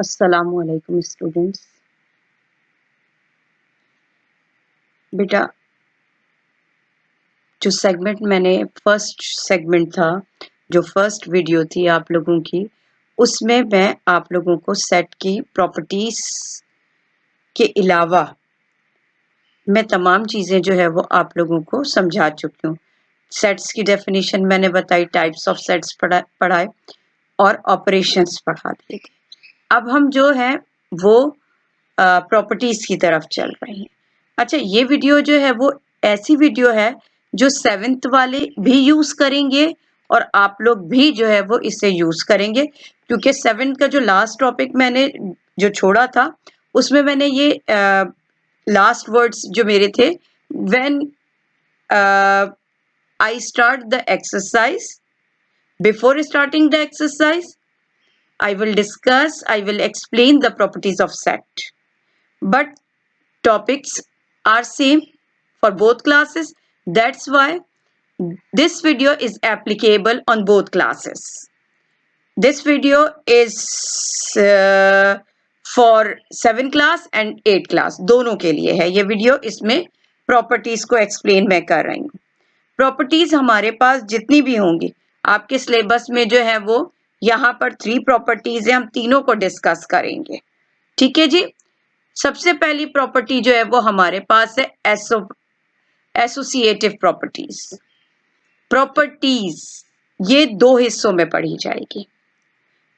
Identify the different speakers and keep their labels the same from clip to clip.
Speaker 1: अस्सलामु अलैकुम स्टूडेंट्स। बेटा, जो सेगमेंट मैंने फर्स्ट सेगमेंट था, जो फर्स्ट वीडियो थी आप लोगों की, उसमें मैं आप लोगों को सेट की प्रॉपर्टीज के अलावा मैं तमाम चीज़ें जो है वो आप लोगों को समझा चुकी हूँ। सेट्स की डेफिनेशन मैंने बताई, टाइप्स ऑफ सेट्स पढ़ाए और ऑपरेशंस पढ़ा दिए थे। अब हम जो है वो प्रॉपर्टीज की तरफ चल रहे हैं। अच्छा, ये वीडियो जो है वो ऐसी वीडियो है जो 7th वाले भी यूज करेंगे और आप लोग भी जो है वो इसे यूज करेंगे, क्योंकि 7th का जो लास्ट टॉपिक मैंने जो छोड़ा था उसमें मैंने ये लास्ट वर्ड्स जो मेरे थे, when I start the exercise, before starting the exercise I will explain the properties of set. But topics are same for both classes. That's why this video is applicable on both classes. This video is for 7 class and 8 class, दोनों के लिए है ये video. इसमें properties को explain मैं कर रही हूँ। प्रॉपर्टीज हमारे पास जितनी भी होंगी आपके सिलेबस में जो है वो यहाँ पर 3 प्रॉपर्टीज है, हम तीनों को डिस्कस करेंगे। ठीक है जी। सबसे पहली प्रॉपर्टी जो है वो हमारे पास है एसोसिएटिव प्रॉपर्टीज। प्रॉपर्टीज ये 2 हिस्सों में पढ़ी जाएगी।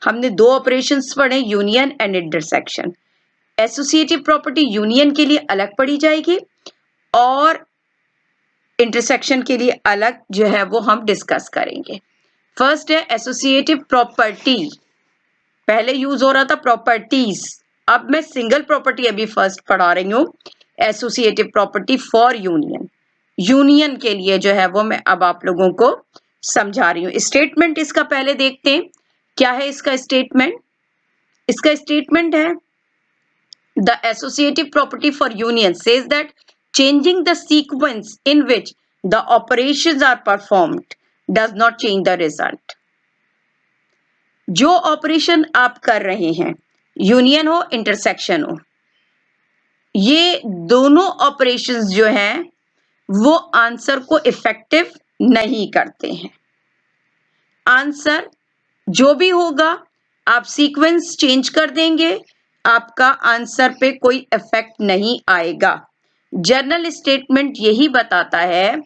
Speaker 1: हमने 2 ऑपरेशंस पढ़े, union and intersection. Associative property union के लिए अलग पढ़ी जाएगी और इंटरसेक्शन के लिए अलग जो है वो हम डिस्कस करेंगे। फर्स्ट है एसोसिएटिव प्रॉपर्टी। पहले यूज हो रहा था प्रॉपर्टीज, अब मैं सिंगल प्रॉपर्टी अभी फर्स्ट पढ़ा रही हूँ, associative property for union. Union के लिए जो है वो मैं अब आप लोगों को समझा रही हूँ। स्टेटमेंट इसका पहले देखते हैं, क्या है इसका स्टेटमेंट। इसका स्टेटमेंट है the associative property for union says that changing the sequence in which the operations are performed does not change the result. जो ऑपरेशन आप कर रहे हैं, यूनियन हो इंटरसेक्शन हो, ये दोनों ऑपरेशंस जो हैं वो आंसर को इफेक्टिव नहीं करते हैं। आंसर जो भी होगा, आप सीक्वेंस चेंज कर देंगे, आपका आंसर पे कोई इफेक्ट नहीं आएगा। जर्नल स्टेटमेंट यही बताता है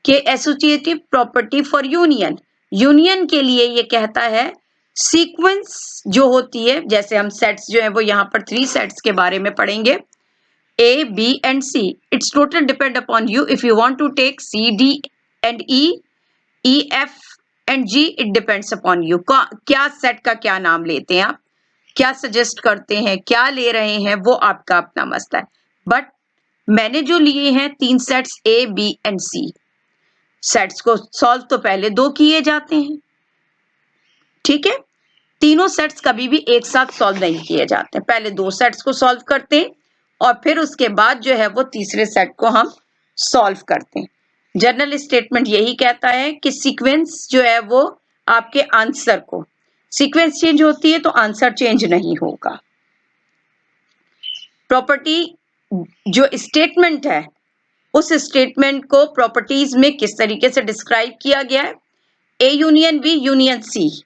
Speaker 1: कि associative property for union, union के लिए ये कहता है सीक्वेंस जो होती है, जैसे हम सेट्स जो है वो यहाँ पर 3 सेट्स के बारे में पढ़ेंगे, A, B and C. It's totally depend upon you. If you want to take C, D and E, E, F and G, it depends upon you. क्या सेट का क्या नाम लेते हैं आप, क्या सजेस्ट करते हैं, क्या ले रहे हैं, वो आपका अपना मसला है। बट मैंने जो लिए हैं 3 sets A, B and C, sets को सॉल्व तो पहले 2 किए जाते हैं। ठीक है, तीनों सेट्स कभी भी एक साथ सॉल्व नहीं किए जाते, पहले 2 सेट्स को सॉल्व करते हैं और फिर उसके बाद जो है वो तीसरे सेट को हम सॉल्व करते हैं। जर्नल स्टेटमेंट यही कहता है कि सीक्वेंस जो है वो आपके आंसर को, सीक्वेंस चेंज होती है तो आंसर चेंज नहीं होगा। प्रॉपर्टी जो स्टेटमेंट है, उस स्टेटमेंट को प्रॉपर्टीज में किस तरीके से डिस्क्राइब किया गया है, A union B union C,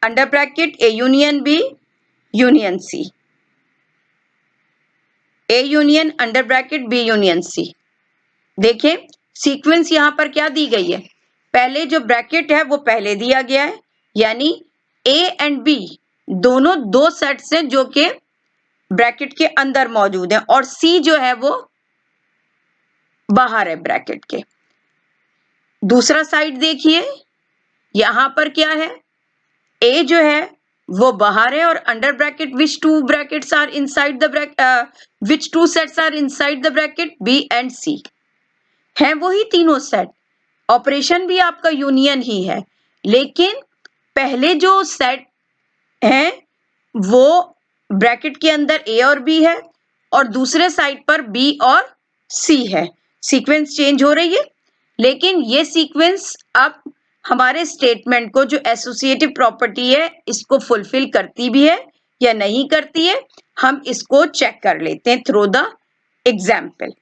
Speaker 1: under bracket A union B union C, A union under bracket B union C. देखें सीक्वेंस यहां पर क्या दी गई है, पहले जो ब्रैकेट है वो पहले दिया गया है, यानी ए एंड बी दोनों 2 सेट्स हैं जो कि ब्रैकेट के अंदर मौजूद हैं, और सी जो है वो बाहर है ब्रैकेट के। दूसरा साइड देखिए, यहां पर क्या है, ए जो है वो बाहर है और under bracket which two brackets are inside the bracket, which two sets are inside the bracket, B and C हैं वही तीनों सेट। ऑपरेशन भी आपका यूनियन ही है, लेकिन पहले जो सेट है वो ब्रैकेट के अंदर ए और बी है और दूसरे साइड पर बी और सी है। सीक्वेंस चेंज हो रही है, लेकिन ये सीक्वेंस अब हमारे स्टेटमेंट को जो एसोसिएटिव प्रॉपर्टी है इसको फुलफिल करती भी है या नहीं करती है, हम इसको चेक कर लेते हैं थ्रू द एग्जाम्पल।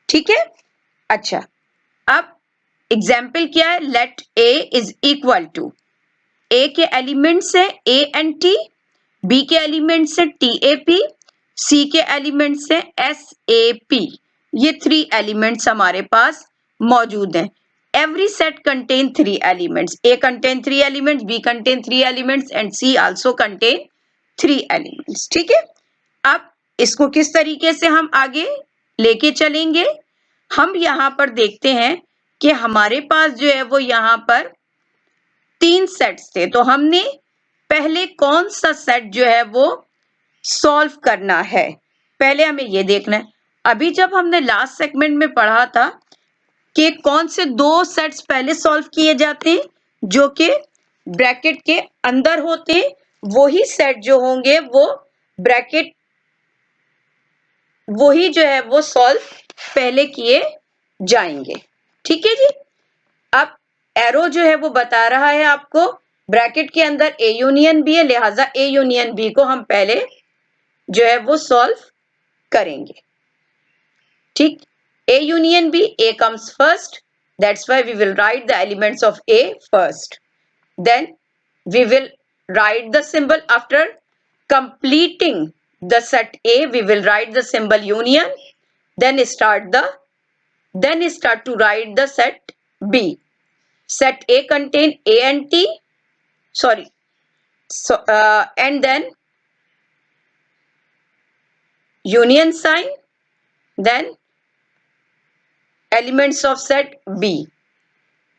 Speaker 1: ठीक है, अच्छा अब एग्जाम्पल क्या है, let A is equal to, A के एलिमेंट्स है ए एंड टी, बी के एलिमेंट्स है टी ए पी, सी के एलिमेंट्स है एस ए पी। ये 3 एलिमेंट्स हमारे पास मौजूद हैं। Every set contain 3 elements, A contain 3 elements, B contain 3 elements and C also contain 3 elements. ठीक है, अब इसको किस तरीके से हम आगे लेके चलेंगे, हम यहाँ पर देखते हैं कि हमारे पास जो है वो यहाँ पर 3 सेट्स थे, तो हमने पहले कौन सा सेट जो है वो सॉल्व करना है, पहले हमें ये देखना है। अभी जब हमने लास्ट सेगमेंट में पढ़ा था कि कौन से 2 सेट्स पहले सॉल्व किए जाते हैं जो कि ब्रैकेट के अंदर होते हैं, वही सेट जो होंगे वो ब्रैकेट वही जो है वो सॉल्व पहले किए जाएंगे। ठीक है जी, अब एरो जो है वो बता रहा है आपको ब्रैकेट के अंदर ए यूनियन बी है, लिहाजा ए यूनियन बी को हम पहले जो है वो सॉल्व करेंगे। ठीक, A union B, A comes first. That's why we will write the elements of A first. Then we will write the symbol after completing the set A. We will write the symbol union. Then start to write the set B. Set A contain A and T. Sorry. So and then union sign. Then elements of set B,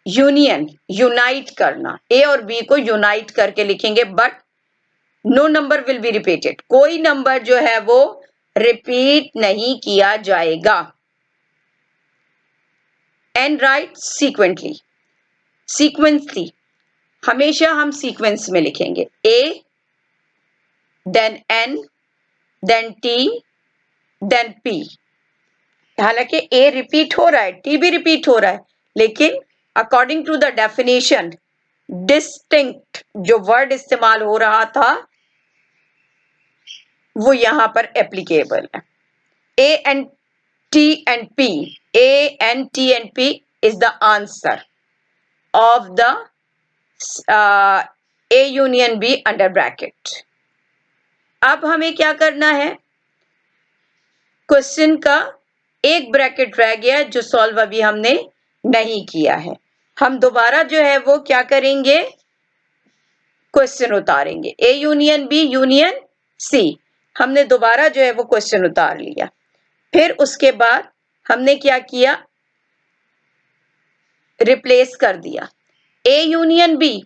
Speaker 1: union unite करना, A और B को unite करके लिखेंगे, but no number will be repeated, कोई number जो है वो repeat नहीं किया जाएगा। एंड राइट सीक्वेंटली, सीक्वेंसली हमेशा हम सीक्वेंस में लिखेंगे, A then N then T then P. हालांकि ए रिपीट हो रहा है, टी भी रिपीट हो रहा है, लेकिन according to the definition distinct जो वर्ड इस्तेमाल हो रहा था वो यहां पर एप्लीकेबल है। A and T and P, A and T and P is the answer of the A union B under bracket. अब हमें क्या करना है, क्वेश्चन का एक ब्रैकेट रह गया जो सॉल्व अभी हमने नहीं किया है। हम दोबारा जो है वो क्या करेंगे, क्वेश्चन उतारेंगे, A union B union C, हमने दोबारा जो है वो क्वेश्चन उतार लिया। फिर उसके बाद हमने क्या किया, रिप्लेस कर दिया, ए यूनियन बी,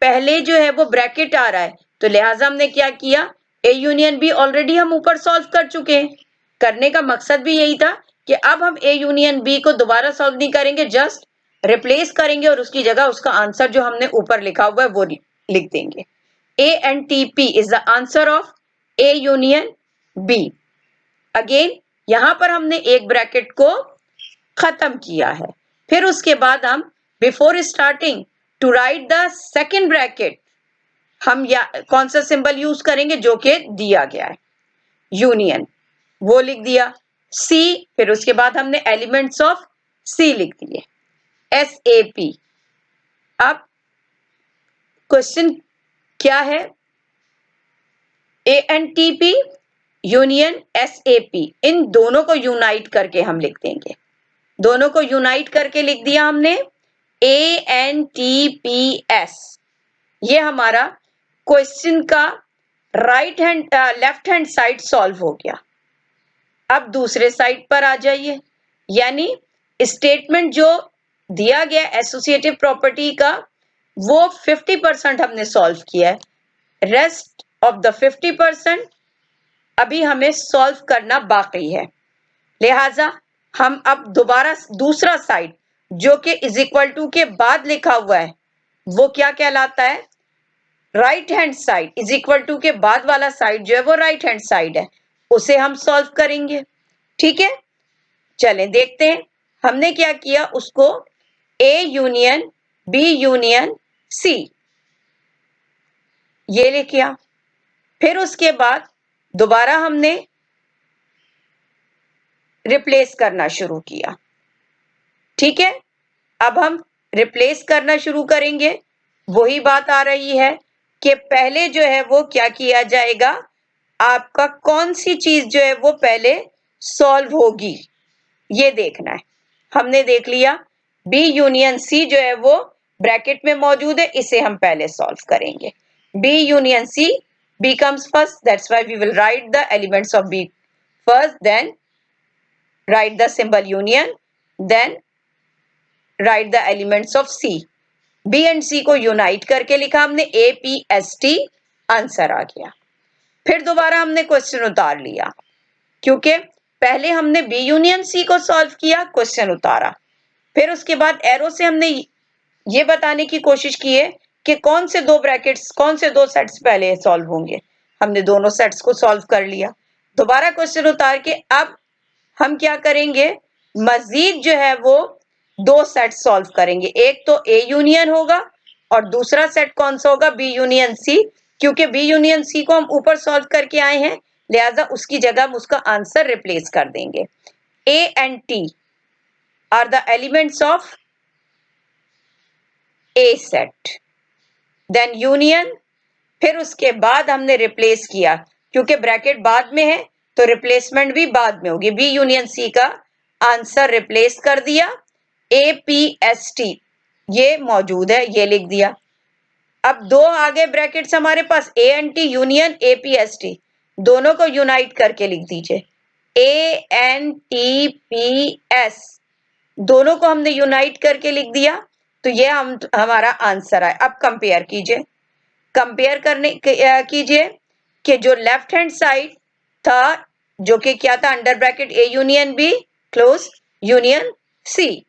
Speaker 1: पहले जो है वो ब्रैकेट आ रहा है तो लिहाजा हमने क्या किया, ए यूनियन बी ऑलरेडी हम ऊपर सॉल्व कर चुके हैं। करने का मकसद भी यही था कि अब हम ए यूनियन बी को दोबारा सॉल्व नहीं करेंगे, जस्ट रिप्लेस करेंगे और उसकी जगह उसका आंसर जो हमने ऊपर लिखा हुआ है वो लिख देंगे। A and T P is the answer of A union B. Again यहां पर हमने एक ब्रैकेट को खत्म किया है, फिर उसके बाद हम before starting to write the second bracket हम या कौन सा सिंबल यूज करेंगे जो कि दिया गया है, यूनियन, वो लिख दिया। सी, फिर उसके बाद हमने एलिमेंट्स ऑफ सी लिख दिए, एस ए पी। अब क्वेश्चन क्या है, A N T P union S A P, इन दोनों को यूनाइट करके हम लिख देंगे, दोनों को यूनाइट करके लिख दिया हमने, ए एन टी पी एस। ये हमारा क्वेश्चन का right hand left hand side solve हो गया। अब दूसरे साइड पर आ जाइए, यानी स्टेटमेंट जो दिया गया एसोसिएटिव प्रॉपर्टी का वो 50% हमने सॉल्व किया है, रेस्ट ऑफ द 50% अभी हमें सॉल्व करना बाकी है। लिहाजा हम अब दोबारा दूसरा साइड जो कि इज इक्वल टू के बाद लिखा हुआ है वो क्या कहलाता है, right hand side, is equal to के बाद वाला साइड जो है वो राइट हैंड साइड है, उसे हम सॉल्व करेंगे। ठीक है, चलें देखते हैं हमने क्या किया, उसको A union B union C ये लिखा। फिर उसके बाद दोबारा हमने रिप्लेस करना शुरू किया। ठीक है, अब हम रिप्लेस करना शुरू करेंगे। वही बात आ रही है कि पहले जो है वो क्या किया जाएगा, आपका कौन सी चीज जो है वो पहले सॉल्व होगी ये देखना है। हमने देख लिया बी यूनियन सी जो है वो ब्रैकेट में मौजूद है, इसे हम पहले सॉल्व करेंगे। B union C, B comes first, that's why we will write the elements of B first, then write the symbol union, then write the elements of C. B and C को unite करके लिखा हमने APST, answer आ गया। फिर दोबारा हमने question उतार लिया, क्योंकि पहले हमने B यूनियन C को सॉल्व किया, क्वेश्चन उतारा। फिर उसके बाद एरो से हमने ये बताने की कोशिश की है कि कौन से दो ब्रैकेट्स, कौन से दो सेट्स पहले सॉल्व होंगे। हमने दोनों सेट्स को सॉल्व कर लिया। दोबारा क्वेश्चन उतार के अब हम क्या करेंगे, मजीद जो है वो दो सेट सॉल्व करेंगे। एक तो ए यूनियन होगा और दूसरा सेट कौन सा होगा, बी यूनियन सी, क्योंकि बी यूनियन सी को हम ऊपर सॉल्व करके आए हैं, लिहाजा उसकी जगह हम उसका आंसर रिप्लेस कर देंगे। A and T are the elements of a set, then union. फिर उसके बाद हमने रिप्लेस किया, क्योंकि ब्रैकेट बाद में है तो रिप्लेसमेंट भी बाद में होगी। बी यूनियन सी का आंसर रिप्लेस कर दिया, APST ये मौजूद है, ये लिख दिया। अब दो आगे ब्रैकेट्स हमारे पास ए एन टी यूनियन APST, दोनों को यूनाइट करके लिख दीजिए ANTPS, दोनों को हमने यूनाइट करके लिख दिया, तो ये हमारा आंसर है। अब कंपेयर कीजिए, कंपेयर करने कीजिए कि जो लेफ्ट हैंड साइड था जो कि क्या था, under bracket A union B close union C,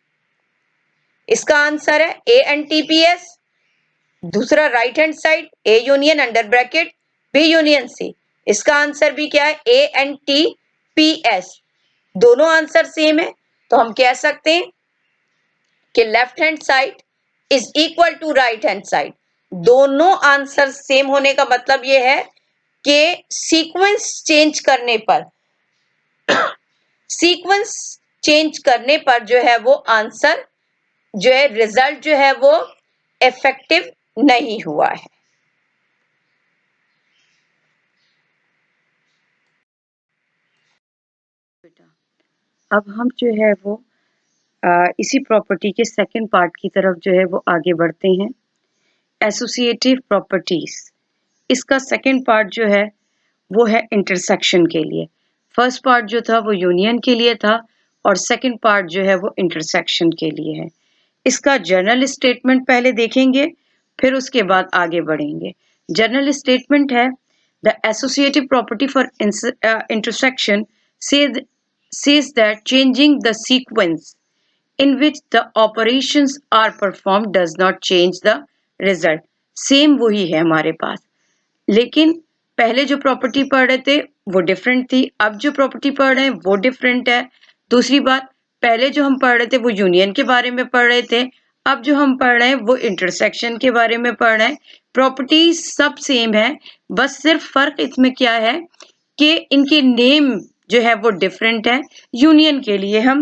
Speaker 1: इसका आंसर है ANTPS। दूसरा right hand side A union under bracket B union C, इसका आंसर भी क्या है, ANTPS। दोनों आंसर सेम है, तो हम कह सकते हैं कि left hand side is equal to right hand side. दोनों आंसर सेम होने का मतलब यह है कि सीक्वेंस चेंज करने पर सीक्वेंस चेंज करने पर जो है वो आंसर जो है, रिजल्ट जो है वो इफेक्टिव नहीं हुआ है। अब हम जो है वो इसी प्रॉपर्टी के सेकंड पार्ट की तरफ जो है वो आगे बढ़ते हैं, एसोसिएटिव प्रॉपर्टीज। इसका सेकंड पार्ट जो है वो है इंटरसेक्शन के लिए। फर्स्ट पार्ट जो था वो यूनियन के लिए था और सेकंड पार्ट जो है वो इंटरसेक्शन के लिए है। इसका जर्नल स्टेटमेंट पहले देखेंगे, फिर उसके बाद आगे बढ़ेंगे। जर्नल स्टेटमेंट है, the associative property for intersection says that changing the sequence in which the operations are performed does not change the result। Same वही है हमारे पास, लेकिन पहले जो प्रॉपर्टी पढ़ रहे थे वो डिफरेंट थी, अब जो प्रॉपर्टी पढ़ रहे हैं वो डिफरेंट है। दूसरी बात, पहले जो हम पढ़ रहे थे वो यूनियन के बारे में पढ़ रहे थे, अब जो हम पढ़ रहे हैं वो इंटरसेक्शन के बारे में पढ़ रहे हैं। प्रॉपर्टीज सब सेम है, बस सिर्फ फर्क इसमें क्या है कि इनके नेम जो है वो डिफरेंट है। यूनियन के लिए हम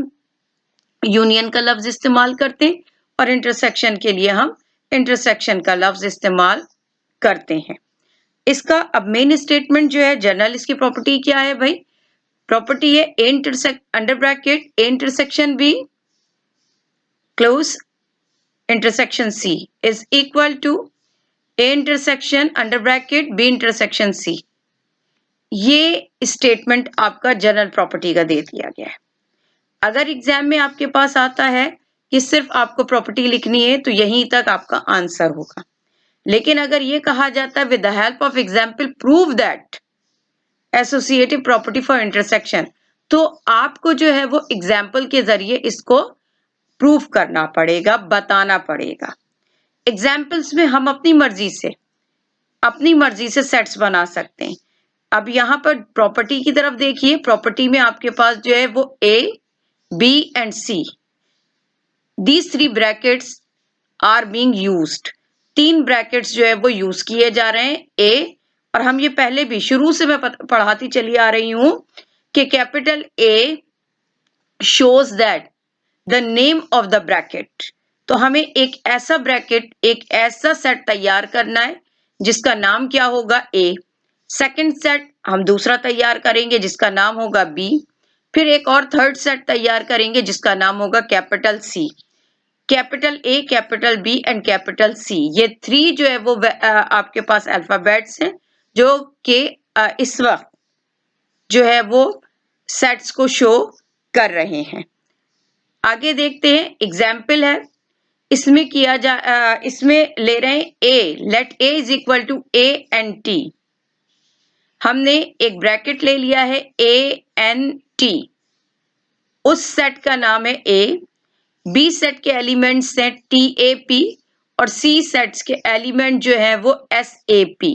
Speaker 1: यूनियन का लफ्ज इस्तेमाल करते हैं और इंटरसेक्शन के लिए हम इंटरसेक्शन का लफ्ज इस्तेमाल करते हैं। इसका अब मेन स्टेटमेंट जो है, जर्नल इसकी प्रॉपर्टी क्या है भाई, प्रॉपर्टी है A intersect under bracket A intersection B close intersection C is equal to A intersection under bracket B intersection C. ये स्टेटमेंट आपका जनरल प्रॉपर्टी का दे दिया गया है। अगर एग्जाम में आपके पास आता है कि सिर्फ आपको प्रॉपर्टी लिखनी है तो यहीं तक आपका आंसर होगा। लेकिन अगर ये कहा जाता है with the help of example prove that associative property for intersection, तो आपको जो है वो एग्जाम्पल के जरिए इसको प्रूव करना पड़ेगा, बताना पड़ेगा। एग्जाम्पल्स में हम अपनी मर्जी से सेट्स बना सकते हैं। अब यहाँ पर प्रॉपर्टी की तरफ देखिए, प्रॉपर्टी में आपके पास जो है वो A, B and C, these three brackets are being used। 3 brackets जो है वो यूज किए जा रहे हैं A, और हम ये पहले भी शुरू से मैं पढ़ाती चली आ रही हूं कि capital A shows that the name of the bracket। तो हमें एक ऐसा ब्रैकेट, एक ऐसा सेट तैयार करना है जिसका नाम क्या होगा A। सेकंड सेट हम दूसरा तैयार करेंगे जिसका नाम होगा B। फिर एक और थर्ड सेट तैयार करेंगे जिसका नाम होगा capital C। Capital A, capital B and capital C, ये 3 जो है वो आपके पास अल्फाबेट्स हैं जो कि इस वक्त जो है वो सेट्स को शो कर रहे हैं। आगे देखते हैं, एग्जाम्पल है, इसमें इसमें ले रहे हैं A, let A is equal to A and T। हमने एक ब्रैकेट ले लिया है ANT, उस सेट का नाम है A। B सेट के एलिमेंट्स हैं TAP और C सेट्स के एलिमेंट जो है वो SAP।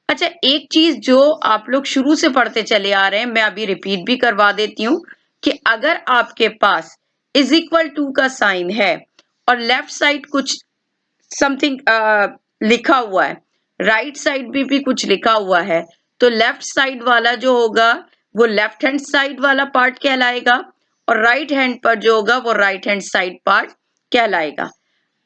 Speaker 1: अच्छा, एक चीज जो आप लोग शुरू से पढ़ते चले आ रहे हैं, मैं अभी रिपीट भी करवा देती हूँ कि अगर आपके पास इज इक्वल टू का साइन है और लेफ्ट साइड कुछ समथिंग लिखा हुआ है, राइट साइड भी कुछ लिखा हुआ है, तो लेफ्ट साइड वाला जो होगा वो लेफ्ट हैंड साइड वाला पार्ट कहलाएगा और राइट हैंड पर जो होगा वो राइट हैंड साइड पार्ट कहलाएगा।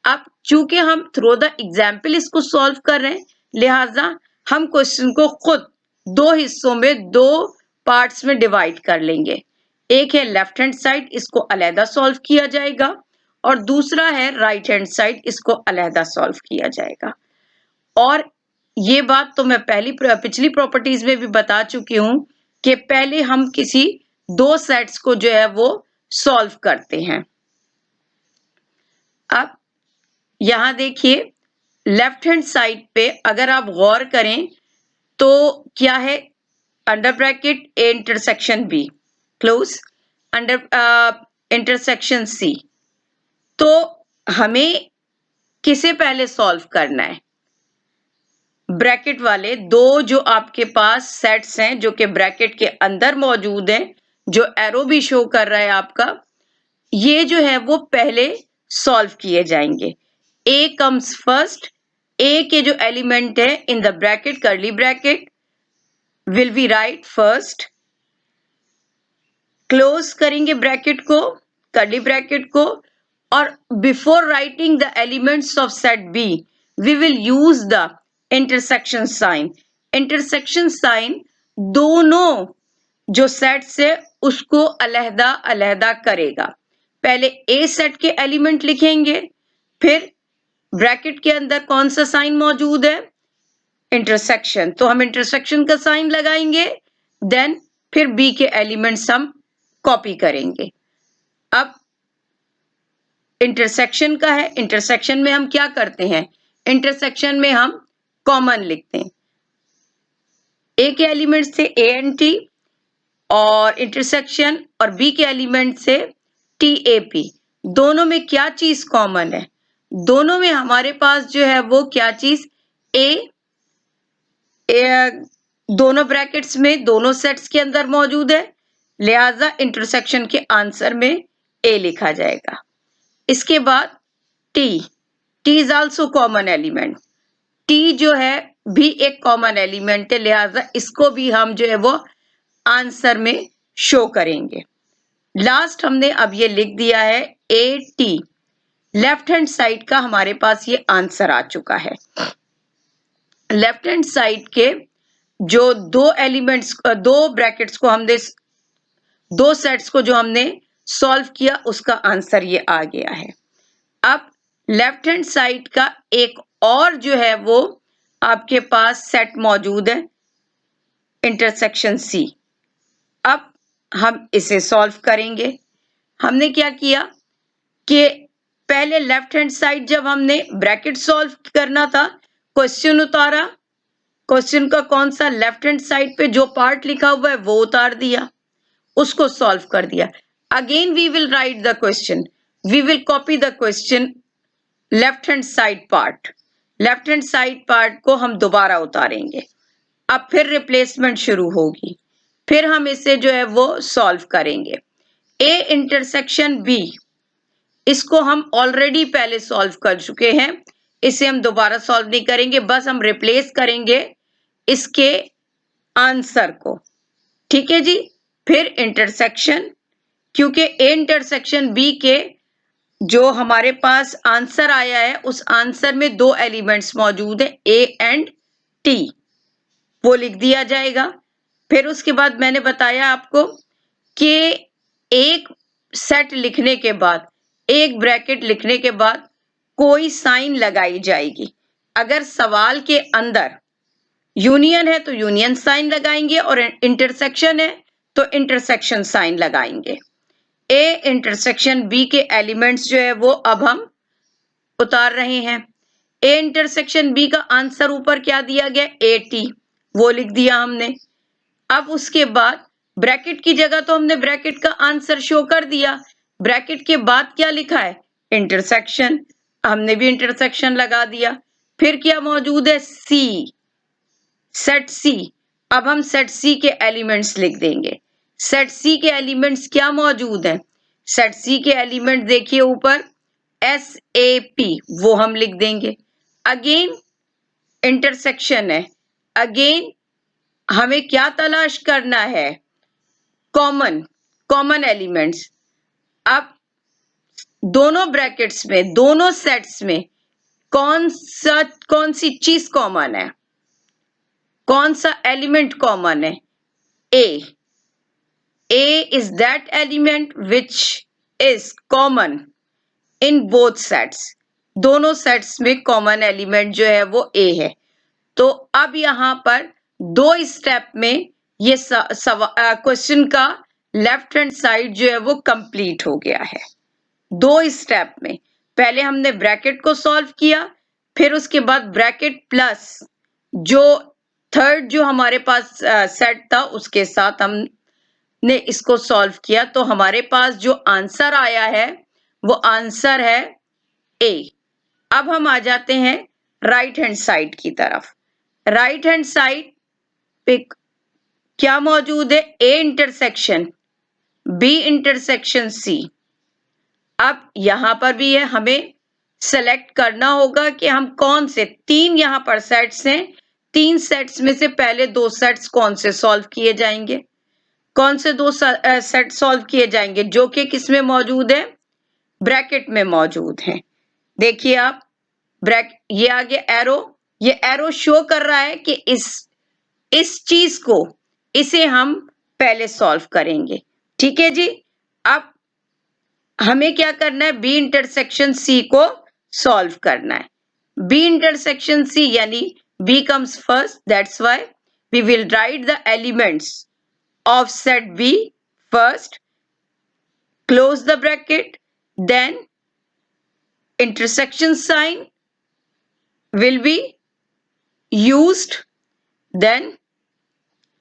Speaker 1: अब चूंकि हम थ्रू द एग्जाम्पल इसको सॉल्व कर रहे हैं, लिहाजा हम क्वेश्चन को खुद 2 हिस्सों में, 2 पार्ट्स में डिवाइड कर लेंगे। एक है लेफ्ट हैंड साइड, इसको अलहदा सॉल्व किया जाएगा, और दूसरा है राइट हैंड साइड, इसको अलहदा सॉल्व किया जाएगा। और ये बात तो मैं पिछली प्रॉपर्टीज में भी बता चुकी हूं कि पहले हम किसी 2 सेट्स को जो है वो सॉल्व करते हैं। अब यहां देखिए, लेफ्ट हैंड साइड पे अगर आप गौर करें तो क्या है, under bracket A intersection B close under intersection C। तो हमें किसे पहले सॉल्व करना है, ब्रैकेट वाले 2 जो आपके पास सेट्स हैं जो कि ब्रैकेट के अंदर मौजूद हैं, जो एरो भी शो कर रहा है आपका, ये जो है वो पहले सॉल्व किए जाएंगे। A कम्स फर्स्ट, A के जो एलिमेंट है in the bracket curly bracket will be write first, close करेंगे ब्रैकेट को, कर्ली ब्रैकेट को, और before writing the elements of set B we will use the intersection sign. Intersection sign दोनों जो sets है उसको अलहदा अलहदा करेगा। पहले A सेट के एलिमेंट लिखेंगे, फिर ब्रैकेट के अंदर कौन सा साइन मौजूद है, इंटरसेक्शन, तो हम इंटरसेक्शन का साइन लगाएंगे, देन फिर B के एलिमेंट्स हम कॉपी करेंगे। अब इंटरसेक्शन का है, इंटरसेक्शन में हम क्या करते हैं, इंटरसेक्शन में हम कॉमन लिखते हैं। A के एलिमेंट से ANT और इंटरसेक्शन, और B के एलिमेंट से TAP। दोनों में क्या चीज कॉमन है, दोनों में हमारे पास जो है वो क्या चीज A दोनों ब्रैकेट्स में दोनों सेट्स के अंदर मौजूद है, लिहाजा इंटरसेक्शन के आंसर में A लिखा जाएगा। इसके बाद T is also common element, T जो है भी एक कॉमन एलिमेंट है, लिहाजा इसको भी हम जो है वो आंसर में शो करेंगे। लास्ट हमने अब ये लिख दिया है AT, लेफ्ट हैंड साइड का हमारे पास ये आंसर आ चुका है। लेफ्ट हैंड साइड के जो 2 एलिमेंट्स, 2 ब्रैकेट्स को हमने, 2 सेट्स को जो हमने सॉल्व किया उसका आंसर ये आ गया है। अब लेफ्ट हैंड साइड का एक और जो है वो आपके पास सेट मौजूद है, इंटरसेक्शन C। अब हम इसे सॉल्व करेंगे। हमने क्या किया कि पहले लेफ्ट हैंड साइड जब हमने ब्रैकेट सॉल्व करना था, क्वेश्चन उतारा, क्वेश्चन का कौन सा लेफ्ट हैंड साइड पे जो पार्ट लिखा हुआ है वो उतार दिया, उसको सॉल्व कर दिया. Again we will write the question, we will copy the question left hand side part, left hand side part को हम दोबारा उतारेंगे. अब फिर रिप्लेसमेंट शुरू होगी, फिर हम इसे जो है वो सॉल्व करेंगे. ए इंटरसेक्शन बी, इसको हम ऑलरेडी पहले सॉल्व कर चुके हैं, इसे हम दोबारा सॉल्व नहीं करेंगे, बस हम रिप्लेस करेंगे इसके आंसर को. ठीक है जी. फिर इंटरसेक्शन, क्योंकि ए इंटरसेक्शन बी के जो हमारे पास आंसर आया है उस आंसर में दो एलिमेंट्स मौजूद हैं, ए एंड टी, वो लिख दिया जाएगा. फिर उसके बाद मैंने बताया आपको कि एक सेट लिखने के बाद, एक ब्रैकेट लिखने के बाद कोई साइन लगाई जाएगी. अगर सवाल के अंदर यूनियन है तो यूनियन साइन लगाएंगे और इंटरसेक्शन है तो इंटरसेक्शन साइन लगाएंगे. ए इंटरसेक्शन बी के एलिमेंट्स जो है वो अब हम उतार रहे हैं. ए इंटरसेक्शन बी का आंसर ऊपर क्या दिया गया, ए टी, वो लिख दिया हमने. अब उसके बाद ब्रैकेट की जगह तो हमने ब्रैकेट का आंसर शो कर दिया, ब्रैकेट के बाद क्या लिखा है, इंटरसेक्शन, हमने भी इंटरसेक्शन लगा दिया. फिर क्या मौजूद है, सी, सेट सी. अब हम सेट सी के एलिमेंट्स लिख देंगे. सेट सी के एलिमेंट्स क्या मौजूद हैं, सेट सी के एलिमेंट देखिए ऊपर एस ए पी, वो हम लिख देंगे. अगेन इंटरसेक्शन है, अगेन हमें क्या तलाश करना है, कॉमन एलिमेंट्स. अब दोनों ब्रैकेट्स में, दोनों सेट्स में कौन सी चीज कॉमन है, कौन सा एलिमेंट कॉमन है, A. A is that element which is common in both sets. दोनों सेट्स में कॉमन एलिमेंट जो है वो ए है. तो अब यहां पर दो स्टेप में ये क्वेश्चन का लेफ्ट हैंड साइड जो है वो कंप्लीट हो गया है. दो स्टेप में पहले हमने ब्रैकेट को सॉल्व किया, फिर उसके बाद ब्रैकेट प्लस जो थर्ड जो हमारे पास सेट था उसके साथ हमने इसको सॉल्व किया. तो हमारे पास जो आंसर आया है वो आंसर है ए. अब हम आ जाते हैं राइट हैंड साइड की तरफ. राइट हैंड साइड पे क्या मौजूद है, A intersection B intersection C. अब यहां पर भी है, हमें सेलेक्ट करना होगा कि हम कौन से तीन यहां पर सेट्स हैं, तीन सेट्स में से पहले दो सेट्स कौन से सॉल्व किए जाएंगे, कौन से दो सेट सॉल्व किए जाएंगे जो कि किस में मौजूद है, ब्रैकेट में मौजूद हैं. देखिए आप ये आगे एरो, ये एरो शो कर रहा है कि इस चीज को, इसे हम पहले सॉल्व करेंगे. ठीक है जी. अब हमें क्या करना है, बी इंटरसेक्शन सी को सॉल्व करना है. बी इंटरसेक्शन सी यानी B comes first, that's why we will write the elements of set B first, close the bracket, then intersection sign will be used, then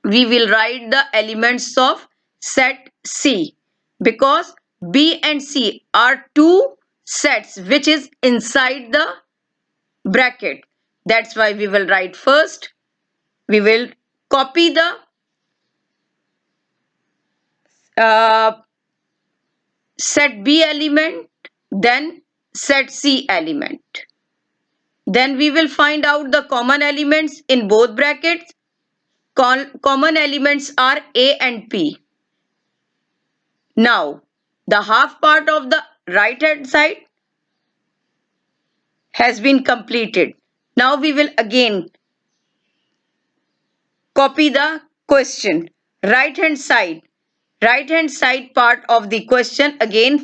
Speaker 1: we will write the elements of set C, because B and C are two sets which is inside the bracket. That's why we will write first, we will copy the set B element, then set C element. Then we will find out the common elements in both brackets. Common elements are A and P. Now, the half part of the right hand side has been completed. Now we will again copy the question. Right hand side part of the question again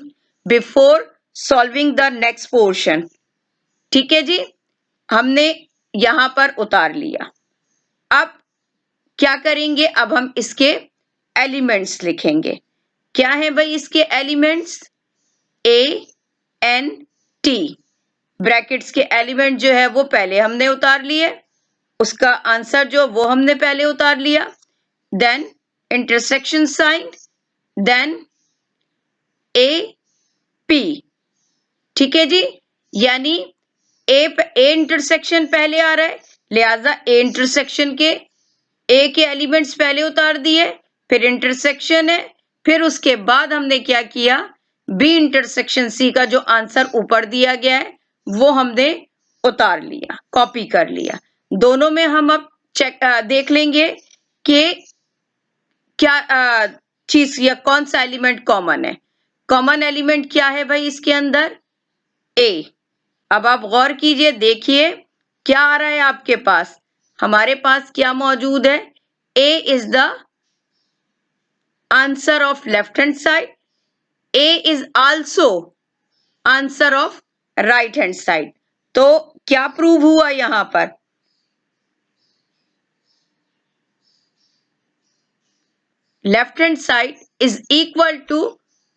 Speaker 1: before solving the next portion. ठीक है जी, हमने यहां पर उतार लिया. अब क्या करेंगे, अब हम इसके एलिमेंट्स लिखेंगे. क्या है भाई इसके एलिमेंट्स, ए एन टी, ब्रैकेट्स के एलिमेंट जो है वो पहले हमने उतार लिए, उसका आंसर जो वो हमने पहले उतार लिया, then intersection sign, then A P. ठीक है जी, यानी ए इंटरसेक्शन पहले आ रहा है, लिहाजा ए इंटरसेक्शन के ए के एलिमेंट्स पहले उतार दिए, फिर इंटरसेक्शन है, फिर उसके बाद हमने क्या किया, बी इंटरसेक्शन सी का जो आंसर ऊपर दिया गया है वो हमने उतार लिया, कॉपी कर लिया। दोनों में हम अब देख लेंगे कि क्या चीज या कौन सा एलिमेंट कॉमन है। कॉमन एलिमेंट क्या है भाई इसके अंदर, ए। अब आप गौर कीजिए, देखिए क्या आ रहा है आपके पास, हमारे पास क्या मौजूद है, A is the answer of left hand side, A is also answer of right hand side. तो क्या प्रूव हुआ यहां पर, left hand side is equal to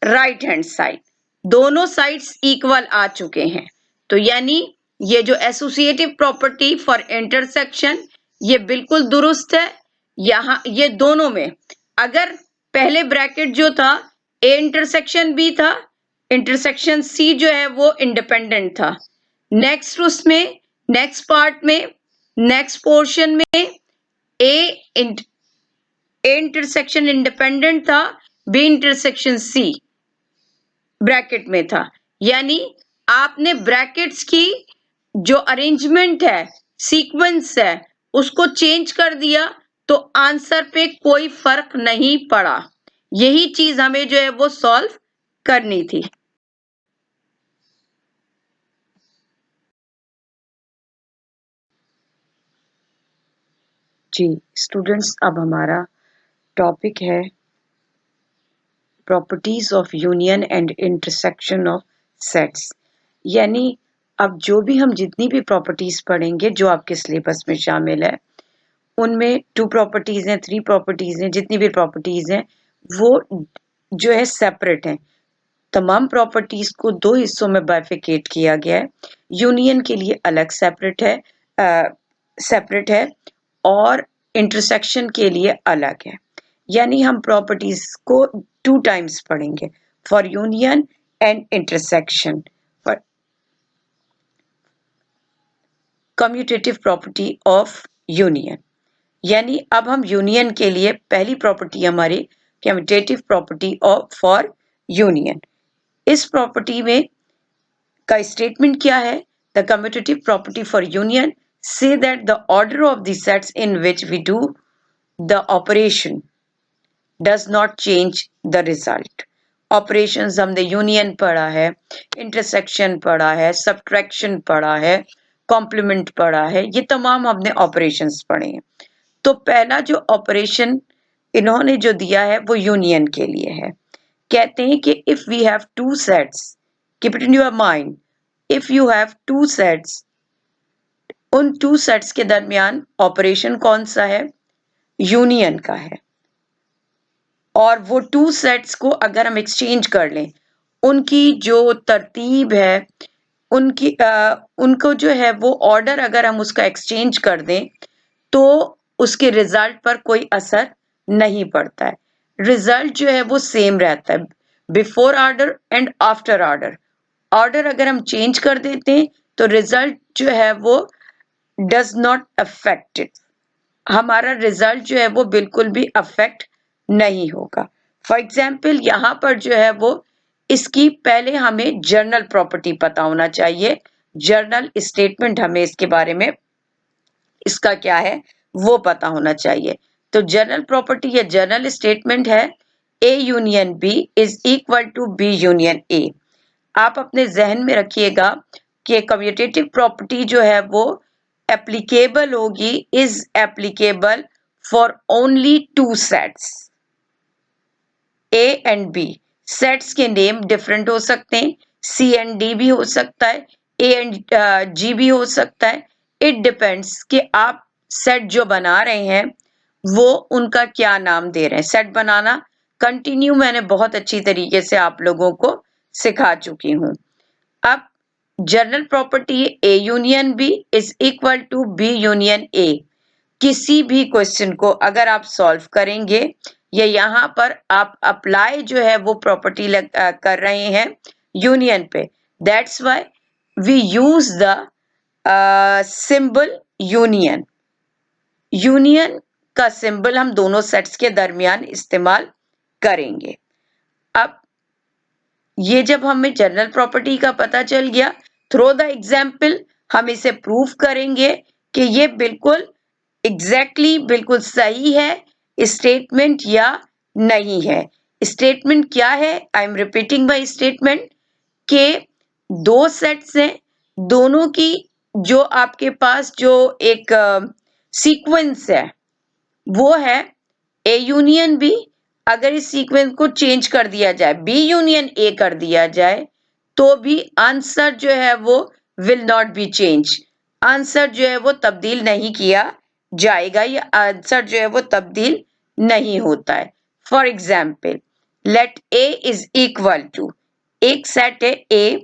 Speaker 1: right hand side, दोनों साइड्स इक्वल आ चुके हैं। तो यानी ये जो एसोसिएटिव प्रॉपर्टी फॉर इंटरसेक्शन ये बिल्कुल दुरुस्त है। यहां ये दोनों में अगर पहले ब्रैकेट जो था ए इंटरसेक्शन बी था, इंटरसेक्शन सी जो है वो इंडिपेंडेंट था, नेक्स्ट उसमें नेक्स्ट पार्ट में नेक्स्ट पोर्शन में ए इंटरसेक्शन इंडिपेंडेंट था, बी इंटरसेक्शन सी ब्रैकेट में था। यानी आपने ब्रैकेट्स की जो अरेंजमेंट है, सीक्वेंस है, उसको चेंज कर दिया तो आंसर पे कोई फर्क नहीं पड़ा। यही चीज हमें जो है वो सॉल्व करनी थी। जी स्टूडेंट्स, अब हमारा टॉपिक है properties of union and intersection of sets. यानी अब जो भी हम जितनी भी प्रॉपर्टीज पढ़ेंगे जो आपके सिलेबस में शामिल है, उनमें 2 प्रॉपर्टीज हैं, 3 प्रॉपर्टीज हैं, जितनी भी प्रॉपर्टीज हैं वो जो है सेपरेट हैं। तमाम प्रॉपर्टीज को 2 हिस्सों में बाइफिकेट किया गया है। यूनियन के लिए अलग सेपरेट है और इंटरसेक्शन के लिए अलग है। यानी हम प्रॉपर्टीज को 2 टाइम्स पढ़ेंगे, for union and intersection. For commutative property of union, यानी अब हम यूनियन के लिए पहली प्रॉपर्टी हमारी commutative property of for union. इस प्रॉपर्टी में का स्टेटमेंट क्या है, the commutative property for union say that the order of the sets in which we do the operation does not change the result. Operations हमने union पढ़ा है, intersection पढ़ा है, सब्ट्रैक्शन पढ़ा है, कॉम्प्लीमेंट पढ़ा है, ये तमाम हमने ऑपरेशंस पढ़े हैं। तो पहला जो ऑपरेशन इन्होंने जो दिया है वो यूनियन के लिए है। कहते हैं कि if we have 2 sets, keep it in your mind, if you have 2 sets, उन 2 सेट्स के दरमियान ऑपरेशन कौन सा है, यूनियन का है। और वो 2 सेट्स को अगर हम एक्सचेंज कर लें, उनकी जो तरतीब है, उनको जो है वो ऑर्डर अगर हम उसका एक्सचेंज कर दें तो उसके रिजल्ट पर कोई असर नहीं पड़ता है। रिजल्ट जो है वो सेम रहता है, before order and after order. Order अगर हम चेंज कर देते हैं तो रिजल्ट जो है वो डज नॉट अफेक्ट इट, हमारा रिजल्ट जो है वो बिल्कुल भी अफेक्ट नहीं होगा। फॉर एग्जाम्पल यहाँ पर जो है वो इसकी पहले हमें जर्नल प्रॉपर्टी पता होना चाहिए, जर्नल स्टेटमेंट हमें इसके बारे में इसका क्या है वो पता होना चाहिए। तो जर्नल प्रॉपर्टी या जर्नल स्टेटमेंट है A union B is equal to B union A. आप अपने जहन में रखिएगा कि कम्यूटेटिव प्रॉपर्टी जो है वो एप्लीकेबल होगी, is applicable for only 2 sets A and B. Sets के नेम डिफरेंट हो सकते हैं, सी एंड डी भी हो सकता है, ए एंड जी भी हो सकता है। इट डिपेंड्स कि आप सेट जो बना रहे हैं वो उनका क्या नाम दे रहे हैं। सेट बनाना कंटिन्यू मैंने बहुत अच्छी तरीके से आप लोगों को सिखा चुकी हूं। अब general property A union B is equal to B union A. किसी भी क्वेश्चन को अगर आप सॉल्व करेंगे या यहाँ पर आप अप्लाई जो है वो प्रॉपर्टी कर रहे हैं यूनियन पे, that's why we use the symbol union. Union का सिंबल हम दोनों सेट्स के दरमियान इस्तेमाल करेंगे। अब ये जब हमें जनरल प्रॉपर्टी का पता चल गया, थ्रो द एग्जाम्पल हम इसे प्रूव करेंगे कि ये बिल्कुल एग्जैक्टली बिल्कुल सही है स्टेटमेंट या नहीं है। स्टेटमेंट क्या है? I am repeating my statement के दो सेट्स हैं, दोनों की जो आपके पास जो एक सीक्वेंस है वो है ए यूनियन बी। अगर इस सीक्वेंस को चेंज कर दिया जाए, बी यूनियन ए कर दिया जाए, तो भी आंसर जो है वो will not B change. Answer जो है वो तब्दील नहीं किया जाएगा, या आंसर जो है वो तब्दील नहीं होता है। For example, let A is equal to, एक सेट है A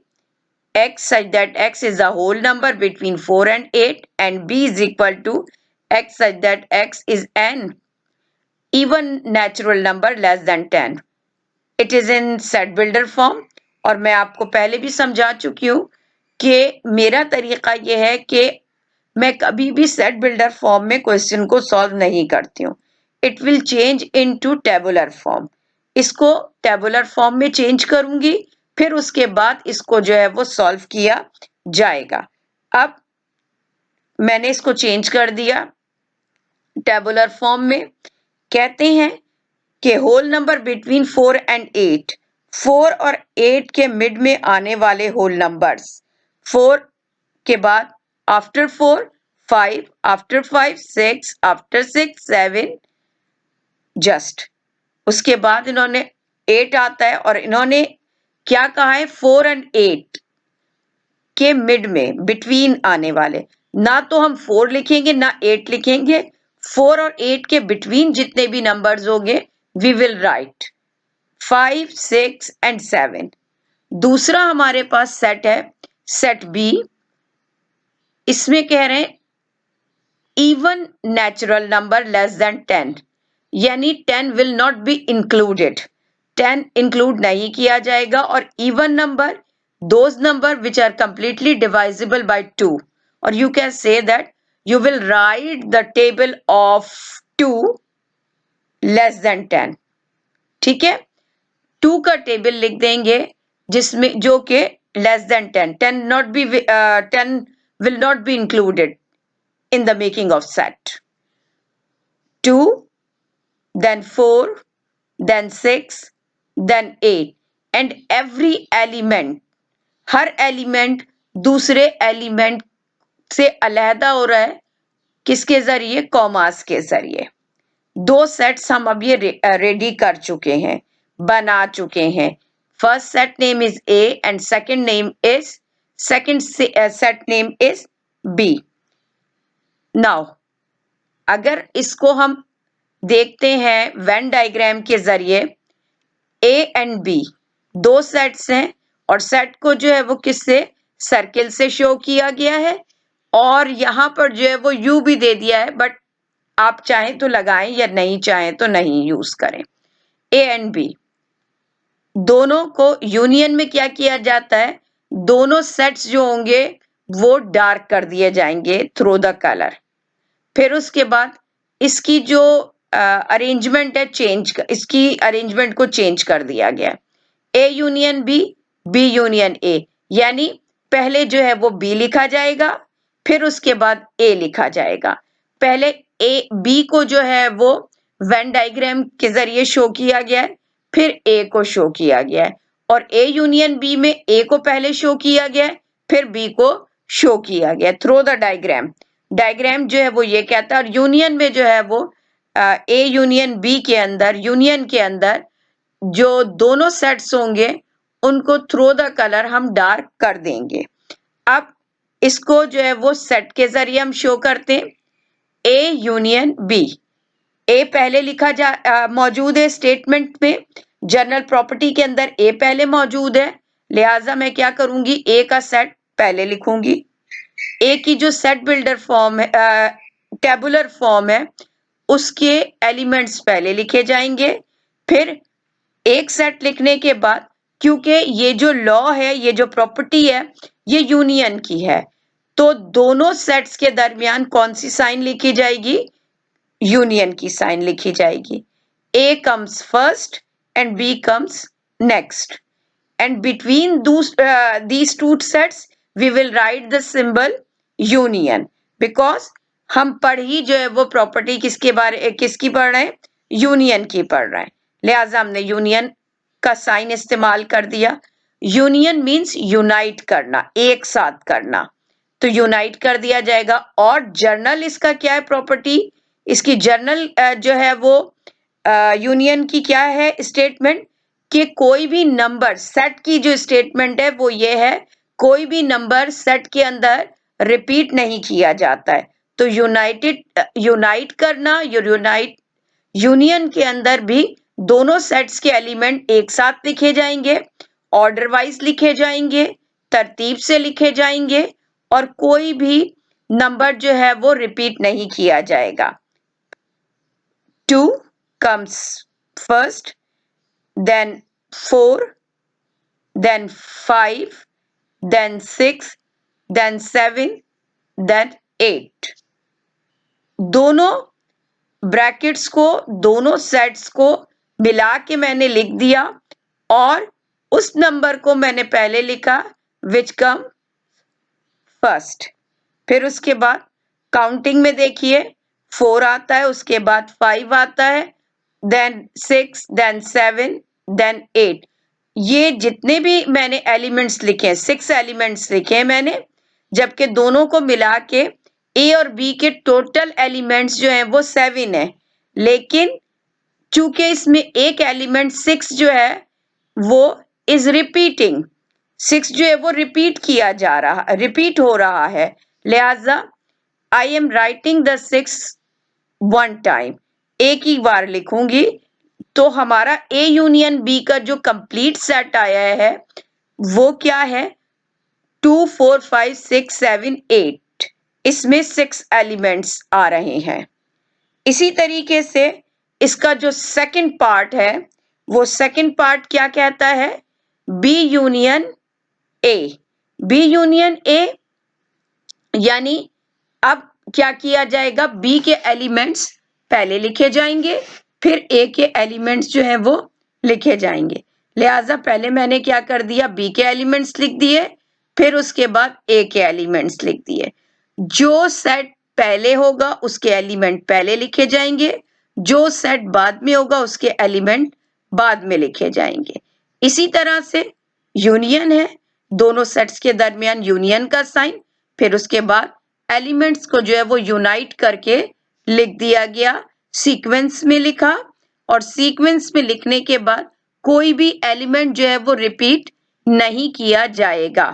Speaker 1: x such that x is a whole number between 4 and 8 and b is equal to x such that x is an even natural number less than 10. It is in set builder form और मैं आपको पहले भी समझा चुकी हूँ कि मेरा तरीका यह है कि मैं कभी भी सेट बिल्डर फॉर्म में क्वेश्चन को सॉल्व नहीं करती हूँ। It will change into tabular form. इसको टेबुलर फॉर्म में चेंज करूंगी, फिर उसके बाद इसको जो है वो सॉल्व किया जाएगा। अब मैंने इसको चेंज कर दिया टेबुलर फॉर्म में। कहते हैं कि होल नंबर बिटवीन 4 एंड 8, 4 और 8 के मिड में आने वाले होल नंबर्स, 4 के बाद आफ्टर 4 5, आफ्टर 5 6, आफ्टर 6 7, जस्ट उसके बाद इन्होंने 8 आता है और इन्होंने क्या कहा है? 4 एंड 8 के मिड में, बिटवीन आने वाले। ना तो हम 4 लिखेंगे ना 8 लिखेंगे, 4 और 8 के बिटवीन जितने भी नंबर्स होंगे वी विल राइट 5 6 एंड 7। दूसरा हमारे पास सेट है सेट बी। इसमें कह रहे हैं even natural number less than 10, यानी 10 will not be included, 10 include नहीं किया जाएगा। और even number, those number which are completely divisible by 2, और you can say that you will write the table of 2 less than 10। ठीक है, 2 का table लिख देंगे जिसमें जो कि less than 10, 10 will not be included in the making of set. 2, then 4, then 6, then 8, and every element, her element दूसरे element से अलहदा हो रहा है, किसके जरिए? कॉमास के जरिए। दो सेट्स हम अब ये रेडी कर चुके हैं, बना चुके हैं। First set name is A and second set name is B. Now अगर इसको हम देखते हैं वेन डायग्राम के जरिए, ए एंड बी दो सेट्स हैं और सेट को जो है वो किससे? सर्किल से शो किया गया है, और यहां पर जो है वो यू भी दे दिया है, बट आप चाहें तो लगाएं या नहीं चाहें तो नहीं यूज करें। ए एंड बी दोनों को यूनियन में क्या किया जाता है? दोनों सेट्स जो होंगे वो डार्क कर दिए जाएंगे थ्रू द कलर। फिर उसके बाद इसकी जो अरेंजमेंट है इसकी अरेंजमेंट को चेंज कर दिया गया। A union B, B union A, यानी पहले जो है वो बी लिखा जाएगा, फिर उसके बाद ए लिखा जाएगा। पहले ए बी को जो है वो वेन डायग्राम के जरिए शो किया गया है, फिर ए को शो किया गया है, और ए यूनियन बी में ए को पहले शो किया गया है, फिर बी को शो किया गया थ्रू द डायग्राम। डायग्राम जो है वो ये कहता है, और यूनियन में जो है वो ए यूनियन बी के अंदर, यूनियन के अंदर जो दोनों सेट्स होंगे उनको थ्रू द कलर हम डार्क कर देंगे। अब इसको जो है वो सेट के जरिए हम शो करते हैं, ए यूनियन बी। ए पहले मौजूद है स्टेटमेंट में, जनरल प्रॉपर्टी के अंदर ए पहले मौजूद है, लिहाजा मैं क्या करूंगी? ए का सेट पहले लिखूंगी, ए की जो सेट बिल्डर फॉर्म है, टेबुलर फॉर्म है, उसके एलिमेंट्स पहले लिखे जाएंगे। फिर एक सेट लिखने के बाद, क्योंकि ये जो लॉ है, ये जो प्रॉपर्टी है, ये यूनियन की है, तो दोनों सेट्स के दरमियान कौन सी साइन लिखी जाएगी? यूनियन की साइन लिखी जाएगी। A comes first and B comes next, and between these two sets we will write the symbol union, because हम पढ़ ही जो है वो प्रॉपर्टी किसकी पढ़ रहे हैं? यूनियन की पढ़ रहे हैं, लिहाजा हमने यूनियन का साइन इस्तेमाल कर दिया। यूनियन मीन्स यूनाइट करना, एक साथ करना, तो यूनाइट कर दिया जाएगा। और जर्नल इसका क्या है प्रॉपर्टी? इसकी जर्नल जो है वो यूनियन की क्या है स्टेटमेंट? कि कोई भी नंबर, सेट की जो स्टेटमेंट है वो ये है, कोई भी नंबर सेट के अंदर रिपीट नहीं किया जाता है। तो यूनाइट करना, यूनियन के अंदर भी दोनों सेट्स के एलिमेंट एक साथ लिखे जाएंगे, ऑर्डर वाइज लिखे जाएंगे, तरतीब से लिखे जाएंगे, और कोई भी नंबर जो है वो रिपीट नहीं किया जाएगा। 2 comes first, then 4, then 5, then 6, then 7, then 8। दोनों ब्रैकेट्स को, दोनों सेट्स को मिला के मैंने लिख दिया, और उस नंबर को मैंने पहले लिखा विच कम फर्स्ट। फिर उसके बाद काउंटिंग में देखिए, 4 आता है, उसके बाद 5 आता है, then 6, then 7, then 8। ये जितने भी मैंने एलिमेंट्स लिखे हैं, 6 एलिमेंट्स लिखे हैं मैंने, जबकि दोनों को मिला के ए और बी के टोटल एलिमेंट्स जो हैं वो 7 है, लेकिन चूंकि इसमें एक एलिमेंट 6 जो है वो इज रिपीटिंग, 6 जो है वो रिपीट हो रहा है, लिहाजा I am writing the 6 1 time, एक ही बार लिखूंगी। तो हमारा ए यूनियन बी का जो कंप्लीट सेट आया है वो क्या है? 2 4 5 6 7 8, इसमें 6 एलिमेंट्स आ रहे हैं। इसी तरीके से इसका जो सेकंड पार्ट है, वो सेकंड पार्ट क्या कहता है? B union A. B union A यानी अब क्या किया जाएगा? बी के एलिमेंट्स पहले लिखे जाएंगे, फिर ए के एलिमेंट्स जो है वो लिखे जाएंगे। लिहाजा पहले मैंने क्या कर दिया? बी के एलिमेंट्स लिख दिए, फिर उसके बाद ए के एलिमेंट्स लिख दिए। जो सेट पहले होगा उसके एलिमेंट पहले लिखे जाएंगे, जो सेट बाद में होगा उसके एलिमेंट बाद में लिखे जाएंगे। इसी तरह से यूनियन है, दोनों सेट्स के दरमियान यूनियन का साइन, फिर उसके बाद एलिमेंट्स को जो है वो यूनाइट करके लिख दिया गया, सीक्वेंस में लिखा, और सीक्वेंस में लिखने के बाद कोई भी एलिमेंट जो है वो रिपीट नहीं किया जाएगा।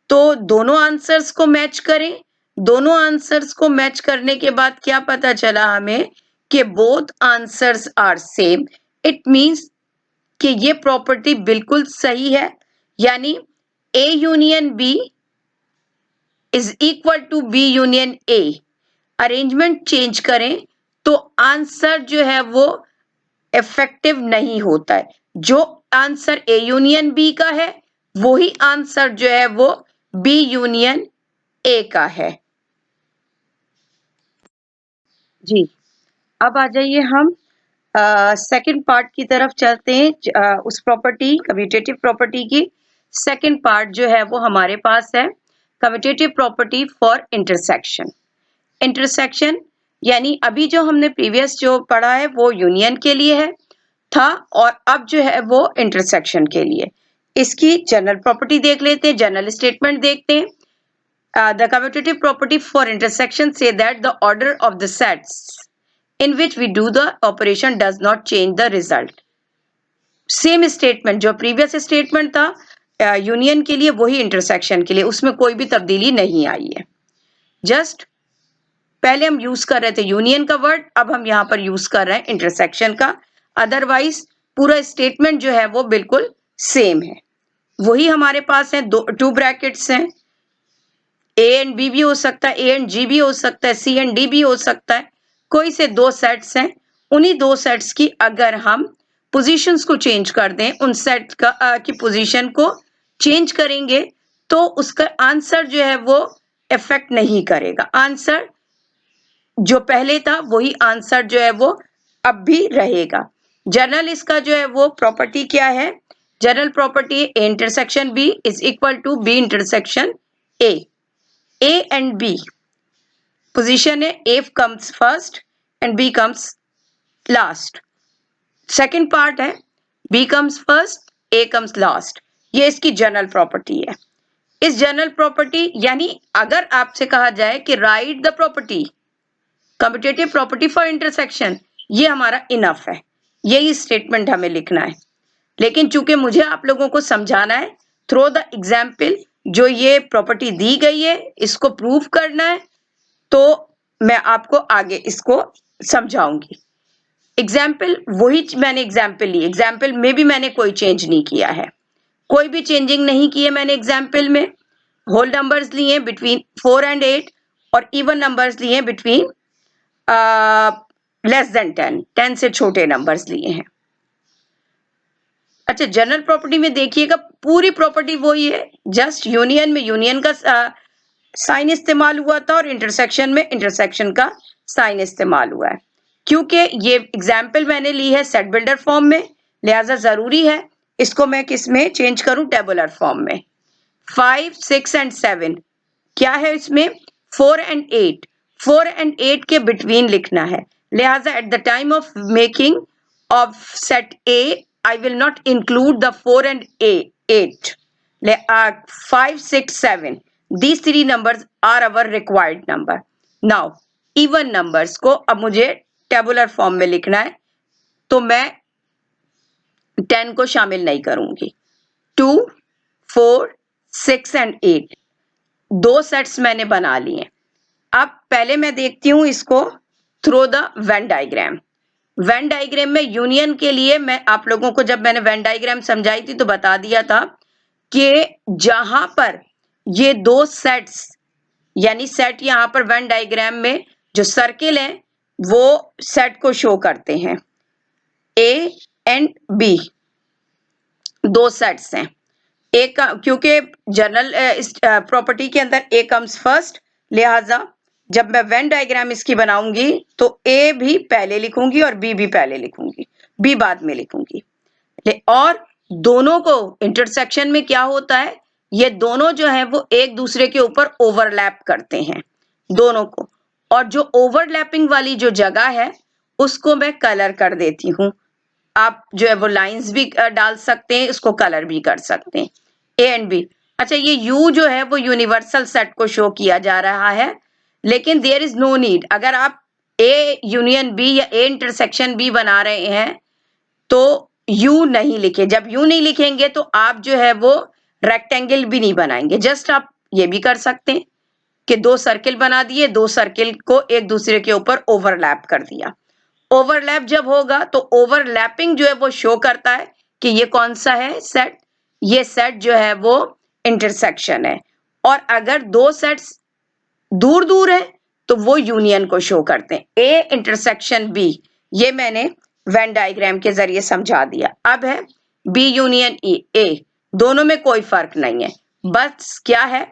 Speaker 1: तो दोनों आंसर्स को मैच करें, दोनों आंसर्स को मैच करने के बाद क्या पता चला हमें कि both answers are same. It means कि ये प्रॉपर्टी बिल्कुल सही है, यानी A union B is equal to B union A. Arrangement change करें तो आंसर जो है वो इफेक्टिव नहीं होता है। जो आंसर ए यूनियन बी का है वही आंसर जो है वो बी यूनियन ए का है। जी, अब आ जाइए हम सेकंड पार्ट की तरफ चलते हैं। उस प्रॉपर्टी, कम्यूटेटिव प्रॉपर्टी की सेकंड पार्ट जो है वो हमारे पास है, commutative property for intersection. Intersection यानी अभी जो हमने प्रीवियस जो पढ़ा है वो यूनियन के लिए है था, और अब जो है वो इंटरसेक्शन के लिए। इसकी जनरल प्रॉपर्टी देख लेते हैं, जनरल स्टेटमेंट देखते हैं। The commutative property for intersection say that the order of the sets in which we do the operation does not change the result. Same statement जो प्रीवियस स्टेटमेंट था union के लिए वही इंटरसेक्शन के लिए, उसमें कोई भी तब्दीली नहीं आई है। जस्ट पहले हम यूज कर रहे थे यूनियन का वर्ड, अब हम यहाँ पर यूज कर रहे हैं इंटरसेक्शन का। अदरवाइज पूरा स्टेटमेंट जो है वो बिल्कुल सेम है। वही हमारे पास है, 2 ब्रैकेट्स हैं, ए एंड बी भी हो सकता है, ए एंड जी भी हो सकता है, सी एंड डी भी हो सकता है। कोई से दो सेट्स हैं, उन्हीं दो सेट्स की अगर हम पोजीशंस को चेंज कर दें, उन सेट की पोजीशन को चेंज करेंगे तो उसका आंसर जो है वो इफेक्ट नहीं करेगा। आंसर जो पहले था वही आंसर जो है वो अब भी रहेगा। जनरल इसका जो है वो प्रॉपर्टी क्या है? General property A intersection B is equal to B intersection A. A and B position है, A comes first and B comes last. Second part है B comes first, A comes last. ये इसकी general property है। इस general property यानी अगर आपसे कहा जाए कि right the property, commutative property for intersection, ये हमारा इनफ है, यही स्टेटमेंट हमें लिखना है। लेकिन चूंकि मुझे आप लोगों को समझाना है थ्रू द एग्जाम्पल, जो ये प्रॉपर्टी दी गई है इसको प्रूव करना है, तो मैं आपको आगे इसको समझाऊंगी। एग्जाम्पल वही मैंने एग्जाम्पल ली, एग्जाम्पल में भी मैंने कोई चेंज नहीं किया है, कोई भी चेंजिंग नहीं की है मैंने एग्जाम्पल में। होल नंबर्स लिए बिटवीन 4 and 8 और इवन नंबर्स लिए बिटवीन लेस देन 10 से छोटे नंबर्स लिए हैं। अच्छा, जनरल प्रॉपर्टी में देखिएगा पूरी प्रॉपर्टी वही है, जस्ट यूनियन में यूनियन का साइन इस्तेमाल हुआ था और इंटरसेक्शन में इंटरसेक्शन का साइन इस्तेमाल हुआ है। क्योंकि ये एग्जाम्पल मैंने ली है सेट बिल्डर फॉर्म में, लिहाजा जरूरी है इसको मैं किस में चेंज करूं? टेबुलर फॉर्म में। 5, 6 and 7 क्या है इसमें? 4 and 8, 4 and 8 के बिटवीन लिखना है। लिहाजा at the time of making of set A I will not include the 4 and 8. 5, 6, 7. These three numbers are our required number. Now, even numbers को अब मुझे टेबुलर फॉर्म में लिखना है, तो मैं 10 को शामिल नहीं करूंगी। 2, 4, 6 and 8 दो सेट्स मैंने बना लिए। अब पहले मैं देखती हूं इसको through the Venn diagram. Venn diagram में यूनियन के लिए मैं आप लोगों को जब मैंने वेन डायग्राम समझाई थी तो बता दिया था कि जहां पर ये दो सेट्स यानी सेट यहां पर वेन डायग्राम में जो सर्किल है वो सेट को शो करते हैं। ए एंड बी दो सेट्स हैं। एक क्योंकि जनरल इस प्रॉपर्टी के अंदर ए कम्स फर्स्ट, लिहाजा जब मैं वेन डायग्राम इसकी बनाऊंगी तो ए भी पहले लिखूंगी और बी भी पहले लिखूंगी, बी बाद में लिखूंगी। और दोनों को इंटरसेक्शन में क्या होता है, ये दोनों जो है वो एक दूसरे के ऊपर ओवरलैप करते हैं दोनों को, और जो ओवरलैपिंग वाली जो जगह है उसको मैं कलर कर देती हूँ। आप जो है वो लाइंस भी डाल सकते हैं, उसको कलर भी कर सकते हैं। A and B. अच्छा, ये यू जो है वो यूनिवर्सल सेट को शो किया जा रहा है, लेकिन देयर इज नो नीड। अगर आप ए यूनियन बी या ए इंटरसेक्शन बी बना रहे हैं तो यू नहीं लिखे। जब यू नहीं लिखेंगे तो आप जो है वो रेक्टेंगल भी नहीं बनाएंगे। जस्ट आप ये भी कर सकते हैं कि दो सर्किल बना दिए, दो सर्किल को एक दूसरे के ऊपर ओवरलैप कर दिया। ओवरलैप जब होगा तो ओवरलैपिंग जो है वो शो करता है कि ये कौन सा है सेट, ये सेट जो है वो इंटरसेक्शन है। और अगर दो सेट्स दूर दूर है तो वो यूनियन को शो करते हैं। ए इंटरसेक्शन बी, ये मैंने वेन डायग्राम के जरिए समझा दिया। अब है बी यूनियन ए, दोनों में कोई फर्क नहीं है, बस क्या है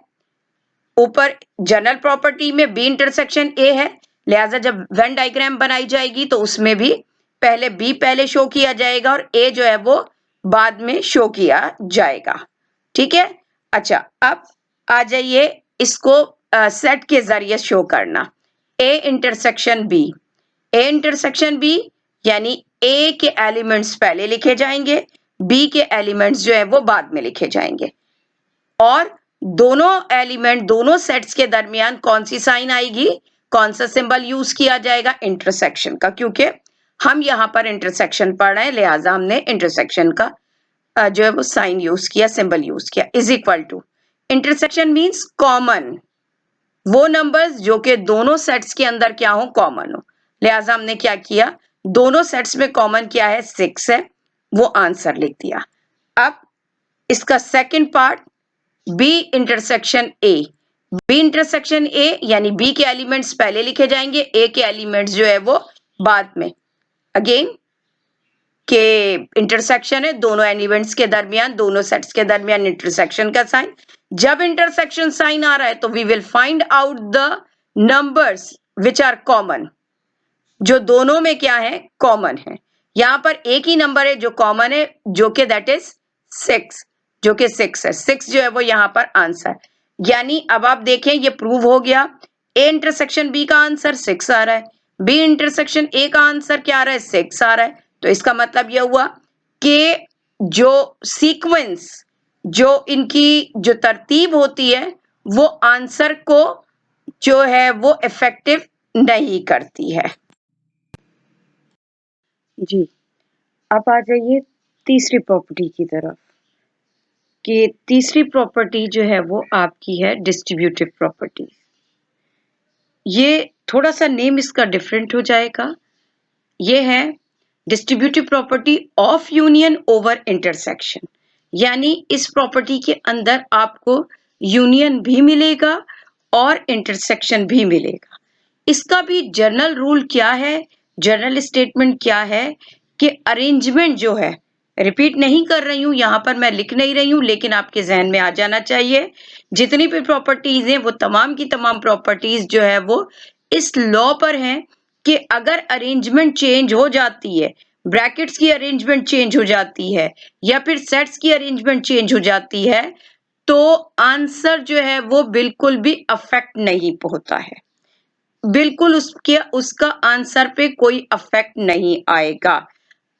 Speaker 1: ऊपर जनरल प्रॉपर्टी में बी इंटरसेक्शन ए है, लिहाजा जब वेन डायग्राम बनाई जाएगी तो उसमें भी पहले बी पहले शो किया जाएगा और ए जो है वो बाद में शो किया जाएगा। ठीक है। अच्छा, अब आ जाइए इसको सेट के जरिए शो करना। A intersection B, A intersection B यानी ए के एलिमेंट्स पहले लिखे जाएंगे, बी के एलिमेंट्स जो है वो बाद में लिखे जाएंगे, और दोनों एलिमेंट दोनों सेट्स के दरमियान कौन सी साइन आएगी, कौन सा सिंबल यूज किया जाएगा, इंटरसेक्शन का। क्योंकि हम यहाँ पर इंटरसेक्शन पढ़ रहे हैं, लिहाजा हमने इंटरसेक्शन का जो है वो साइन यूज किया, सिंबल यूज किया। Is equal to intersection means common, वो नंबर्स जो कि दोनों सेट्स के अंदर क्या हो, कॉमन हो। लिहाजा हमने क्या किया, दोनों सेट्स में कॉमन क्या है, 6 है, वो आंसर लिख दिया। अब इसका second part B intersection A, B intersection A यानी बी के एलिमेंट्स पहले लिखे जाएंगे, ए के एलिमेंट्स जो है वो बाद में। अगेन के इंटरसेक्शन है, दोनों एलिमेंट्स के दरमियान, दोनों सेट्स के दरमियान इंटरसेक्शन का साइन। जब इंटरसेक्शन साइन आ रहा है तो we will find out the numbers which are common, जो दोनों में क्या है, कॉमन है। यहां पर एक ही नंबर है जो कॉमन है, जो कि दैट इज 6, जो कि 6 है। 6 जो है वो यहां पर आंसर, यानी अब आप देखें ये प्रूव हो गया। ए इंटरसेक्शन बी का आंसर 6 आ रहा है, बी इंटरसेक्शन ए का आंसर क्या आ रहा है, 6 आ रहा है। तो इसका मतलब यह हुआ कि जो सीक्वेंस, जो इनकी जो तरतीब होती है वो आंसर को जो है वो इफेक्टिव नहीं करती है। जी, अब आ जाइए तीसरी प्रॉपर्टी की तरफ, कि तीसरी प्रॉपर्टी जो है वो आपकी है डिस्ट्रीब्यूटिव प्रॉपर्टी। ये थोड़ा सा नेम इसका डिफरेंट हो जाएगा। ये है distributive property of union over intersection, यानी इस प्रॉपर्टी के अंदर आपको यूनियन भी मिलेगा और इंटरसेक्शन भी मिलेगा। इसका भी जनरल रूल क्या है, जनरल स्टेटमेंट क्या है कि अरेंजमेंट जो है, रिपीट नहीं कर रही हूं, यहां पर मैं लिख नहीं रही हूं, लेकिन आपके जहन में आ जाना चाहिए। जितनी भी प्रॉपर्टीज हैं वो तमाम की तमाम प्रॉपर्टीज जो है वो इस लॉ पर हैं कि अगर अरेंजमेंट चेंज हो जाती है, ब्रैकेट्स की अरेंजमेंट चेंज हो जाती है या फिर सेट्स की अरेंजमेंट चेंज हो जाती है, तो आंसर जो है वो बिल्कुल भी अफेक्ट नहीं होता है, बिल्कुल उसका आंसर पे कोई अफेक्ट नहीं आएगा।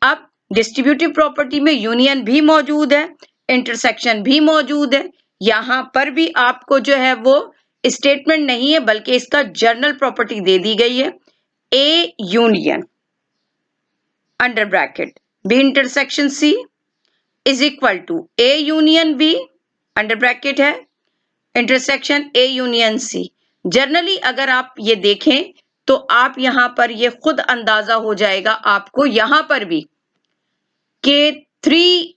Speaker 1: अब डिस्ट्रीब्यूटिव प्रॉपर्टी में यूनियन भी मौजूद है, इंटरसेक्शन भी मौजूद है। यहां पर भी आपको जो है वो स्टेटमेंट नहीं है, बल्कि इसका जनरल प्रॉपर्टी दे दी गई है। A union under bracket B intersection C is equal to A union B under bracket है intersection A union C. Generally अगर आप ये देखें तो आप यहां पर ये खुद अंदाजा हो जाएगा आपको यहां पर भी के 3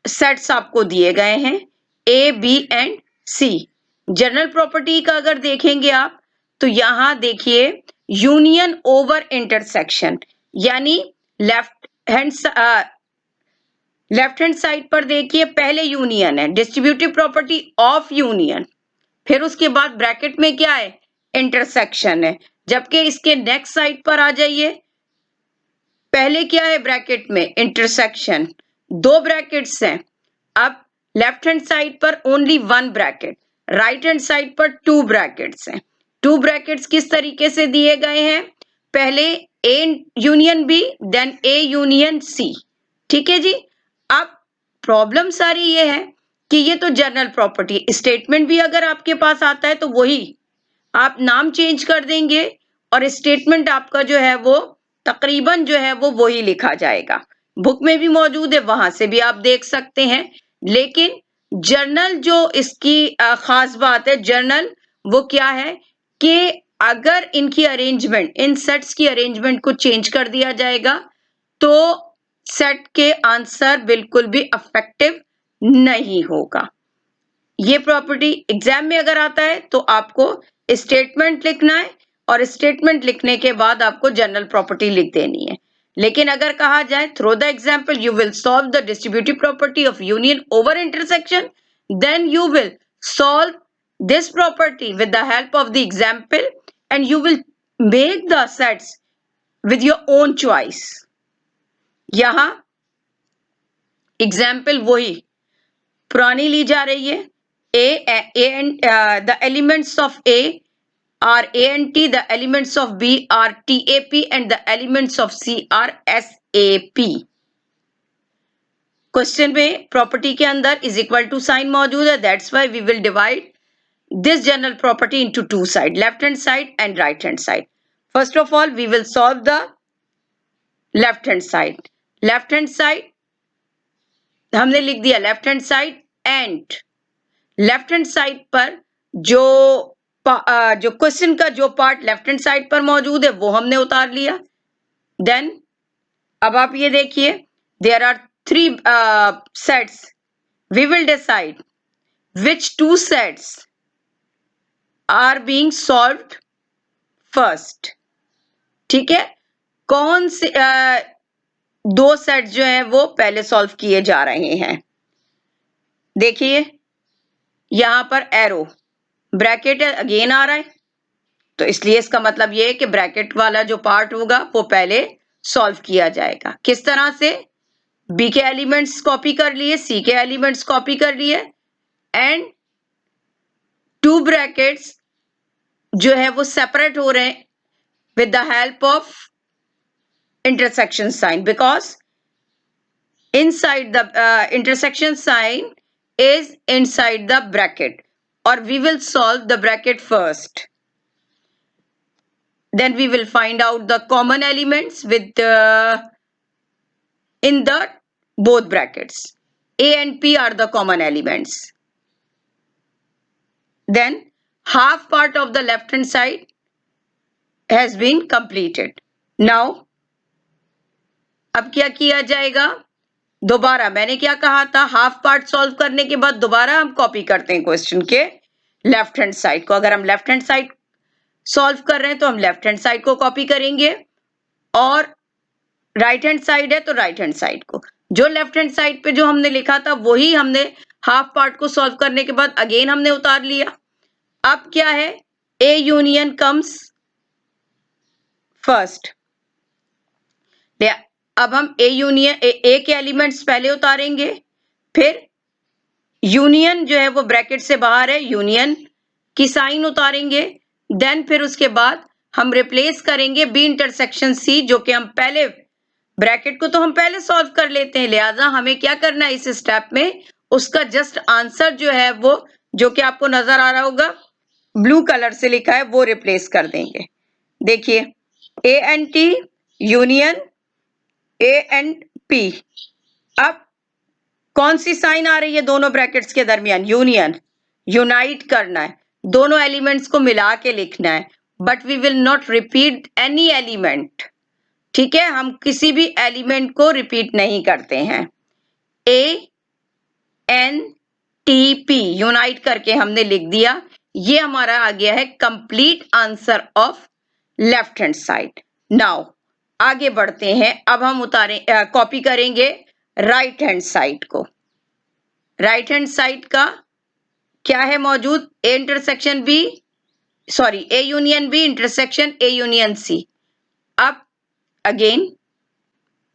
Speaker 1: सेट्स आपको दिए गए हैं, A B and C. General property का अगर देखेंगे आप तो यहां देखिए यूनियन ओवर इंटरसेक्शन, यानी लेफ्ट हैंड साइड पर देखिए पहले यूनियन है, डिस्ट्रीब्यूटिव प्रॉपर्टी ऑफ यूनियन, फिर उसके बाद ब्रैकेट में क्या है, इंटरसेक्शन है। जबकि इसके नेक्स्ट साइड पर आ जाइए, पहले क्या है ब्रैकेट में, इंटरसेक्शन, 2 ब्रैकेट्स हैं। अब लेफ्ट हैंड साइड पर only 1 bracket, right hand side पर 2 ब्रैकेट्स हैं। 2 ब्रैकेट्स किस तरीके से दिए गए हैं, पहले A union B then A union C. ठीक है जी। अब प्रॉब्लम सारी ये है कि ये तो जनरल प्रॉपर्टी, स्टेटमेंट भी अगर आपके पास आता है तो वही आप नाम चेंज कर देंगे और स्टेटमेंट आपका जो है वो तकरीबन जो है वो वही लिखा जाएगा। बुक में भी मौजूद है, वहां से भी आप देख सकते हैं। लेकिन जर्नल जो इसकी खास बात है, जर्नल वो क्या है कि अगर इनकी अरेंजमेंट, इन सेट्स की अरेंजमेंट को चेंज कर दिया जाएगा तो सेट के आंसर बिल्कुल भी अफेक्टिव नहीं होगा। ये प्रॉपर्टी एग्जाम में अगर आता है तो आपको स्टेटमेंट लिखना है और स्टेटमेंट लिखने के बाद आपको जनरल प्रॉपर्टी लिख देनी है। लेकिन अगर कहा जाए through the example you will solve the distributive property of union over intersection, then you will solve this property with the help of the example and you will make the sets with your own choice। यहां example वही पुरानी ली जा रही है, A and the elements of A are A and T, the elements of B are TAP and the elements of C are SAP। Question में property के अंदर is equal to sign मौजूद है, that's why we will divide this general property into 2 sides, left hand side and right hand side। First of all we will solve the left hand side। left hand side हमने लिख दिया left hand side, and left hand side पर जो question का जो part left hand side पर मौजूद है वो हमने उतार लिया। देन अब आप ये देखिए there are 3 sets, we will decide which 2 sets are being solved first. ठीक है, कौन से दो सेट जो है वो पहले सॉल्व किए जा रहे हैं? देखिए यहां पर एरो ब्रैकेट अगेन आ रहा है, तो इसलिए इसका मतलब ये है कि ब्रैकेट वाला जो पार्ट होगा वो पहले सॉल्व किया जाएगा। किस तरह से? बी के एलिमेंट्स कॉपी कर लिए, सी के एलिमेंट्स कॉपी कर लिए एंड टू ब्रैकेट्स जो है वो सेपरेट हो रहे हैं with the help of intersection sign, because inside the intersection sign is inside the bracket, or we will solve the bracket first, then we will find out the common elements with in the both brackets. A and P are the common elements. Then half part of the left hand side has been completed. Now अब क्या किया जाएगा? दोबारा मैंने क्या कहा था, half part solve करने के बाद दोबारा हम कॉपी करते हैं क्वेश्चन के लेफ्ट हैंड साइड को। अगर हम लेफ्ट हैंड साइड सॉल्व कर रहे हैं तो हम लेफ्ट हैंड साइड को कॉपी करेंगे, और राइट हैंड साइड है तो राइट हैंड साइड को। जो लेफ्ट हैंड साइड पे जो हमने लिखा था वही हमने हाफ पार्ट को सॉल्व करने के बाद अगेन हमने उतार लिया। अब क्या है, ए यूनियन कम्स फर्स्ट। अब हम ए यूनियन ए के एलिमेंट्स पहले उतारेंगे, फिर यूनियन जो है वो ब्रैकेट से बाहर है, यूनियन की साइन उतारेंगे, देन फिर उसके बाद हम रिप्लेस करेंगे बी इंटरसेक्शन सी, जो कि हम पहले ब्रैकेट को तो हम पहले सॉल्व कर लेते हैं, लिहाजा हमें क्या करना है इस स्टेप में, उसका जस्ट आंसर जो है वो, जो कि आपको नजर आ रहा होगा ब्लू कलर से लिखा है, वो रिप्लेस कर देंगे। देखिए ए and T union A and P. अब कौन सी साइन आ रही है दोनों ब्रैकेट्स के दरमियान? यूनियन, यूनाइट करना है, दोनों एलिमेंट्स को मिला के लिखना है, but we will not repeat any element. ठीक है, हम किसी भी एलिमेंट को रिपीट नहीं करते हैं। A N T P unite करके हमने लिख दिया, ये हमारा आ गया है complete answer of left hand side. Now आगे बढ़ते हैं, अब हम कॉपी करेंगे राइट हैंड साइड को। राइट हैंड साइड का क्या है मौजूद? A intersection B, sorry A union B intersection A union C. अब अगेन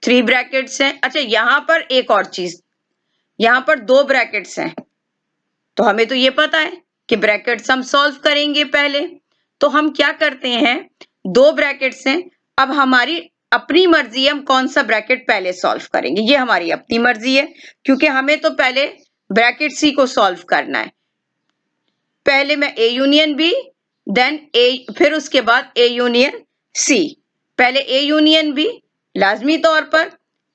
Speaker 1: 3 ब्रैकेट्स हैं। अच्छा यहां पर एक और चीज, यहां पर 2 ब्रैकेट्स हैं, तो हमें तो ये पता है कि ब्रैकेट्स हम सॉल्व करेंगे पहले, तो हम क्या करते हैं, 2 ब्रैकेट्स हैं, अब हमारी अपनी मर्जी है हम कौन सा ब्रैकेट पहले सॉल्व करेंगे, ये हमारी अपनी मर्जी है, क्योंकि हमें तो पहले ब्रैकेट सी को सॉल्व करना है। पहले मैं ए यूनियन बी, देन ए, फिर उसके बाद ए यूनियन सी। पहले ए यूनियन बी, लाजमी तौर पर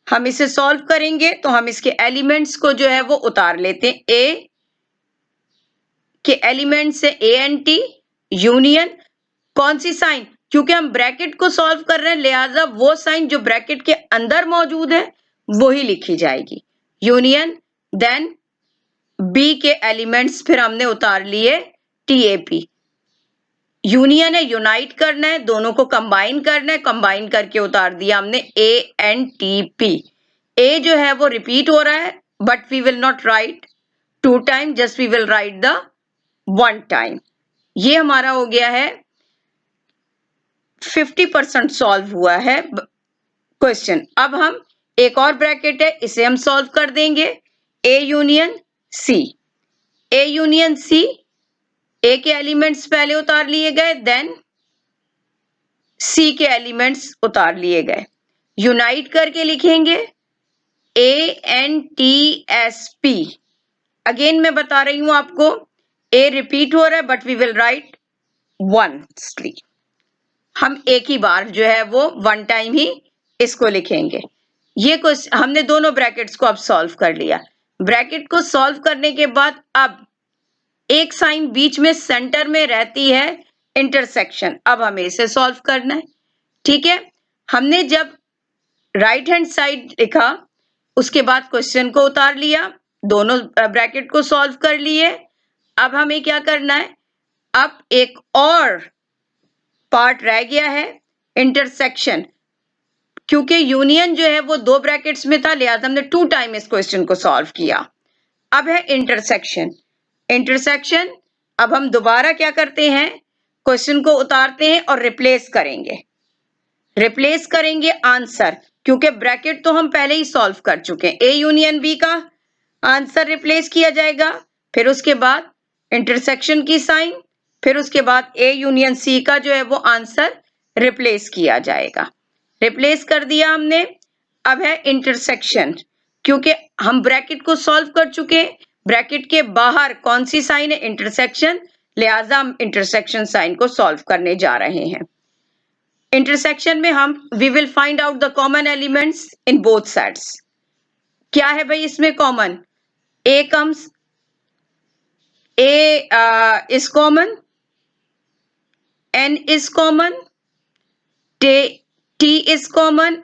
Speaker 1: हम इसे सॉल्व करेंगे तो हम इसके एलिमेंट्स को जो है वो उतार लेते हैं। ए के एलिमेंट्स है ए एंड टी, यूनियन कौन सी साइन, क्योंकि हम ब्रैकेट को सॉल्व कर रहे हैं लिहाजा वो साइन जो ब्रैकेट के अंदर मौजूद है वो ही लिखी जाएगी, यूनियन, देन बी के एलिमेंट्स फिर हमने उतार लिए टी ए पी। यूनियन है, यूनाइट करना है, दोनों को कंबाइन करना है, कंबाइन करके उतार दिया हमने ए एंड टी पी। ए जो है वो रिपीट हो रहा है, but we will not write 2 time, just we will write the 1 time. ये हमारा हो गया है 50% सॉल्व हुआ है क्वेश्चन। अब हम एक और ब्रैकेट है, इसे हम सॉल्व कर देंगे, ए union C. A union C, ए के एलिमेंट्स पहले उतार लिए गए, देन सी के एलिमेंट्स उतार लिए गए, यूनाइट करके लिखेंगे A N T S P. Again मैं बता रही हूं आपको, ए रिपीट हो रहा है बट वी विल राइट वंसली, हम एक ही बार जो है वो 1 टाइम ही इसको लिखेंगे। ये कुछ हमने दोनों ब्रैकेट्स को अब सॉल्व कर लिया। ब्रैकेट को सॉल्व करने के बाद अब एक साइन बीच में सेंटर में रहती है इंटरसेक्शन, अब हमें इसे सॉल्व करना है। ठीक है, हमने जब राइट हैंड साइड लिखा उसके बाद क्वेश्चन को उतार लिया, दोनों ब्रैकेट को सॉल्व कर लिए। अब हमें क्या करना है, अब एक और पार्ट रह गया है, इंटरसेक्शन। क्योंकि यूनियन जो है वो 2 ब्रैकेट्स में था, लिहाजा हमने 2 टाइम इस क्वेश्चन को सॉल्व किया। अब है इंटरसेक्शन। इंटरसेक्शन, अब हम दोबारा क्या करते हैं, क्वेश्चन को उतारते हैं और रिप्लेस करेंगे आंसर, क्योंकि ब्रैकेट तो हम पहले ही सॉल्व कर चुके हैं। ए यूनियन बी का आंसर रिप्लेस किया जाएगा, फिर उसके बाद इंटरसेक्शन की साइन, फिर उसके बाद ए यूनियन सी का जो है वो आंसर रिप्लेस किया जाएगा। रिप्लेस कर दिया हमने। अब है इंटरसेक्शन, क्योंकि हम ब्रैकेट को सॉल्व कर चुके हैं, ब्रैकेट के बाहर कौन सी साइन है, इंटरसेक्शन, लिहाजा हम इंटरसेक्शन साइन को सॉल्व करने जा रहे हैं। इंटरसेक्शन में हम we will find out the common elements in both sides. क्या है भाई इसमें common, A comes, A is common, N is common, T is common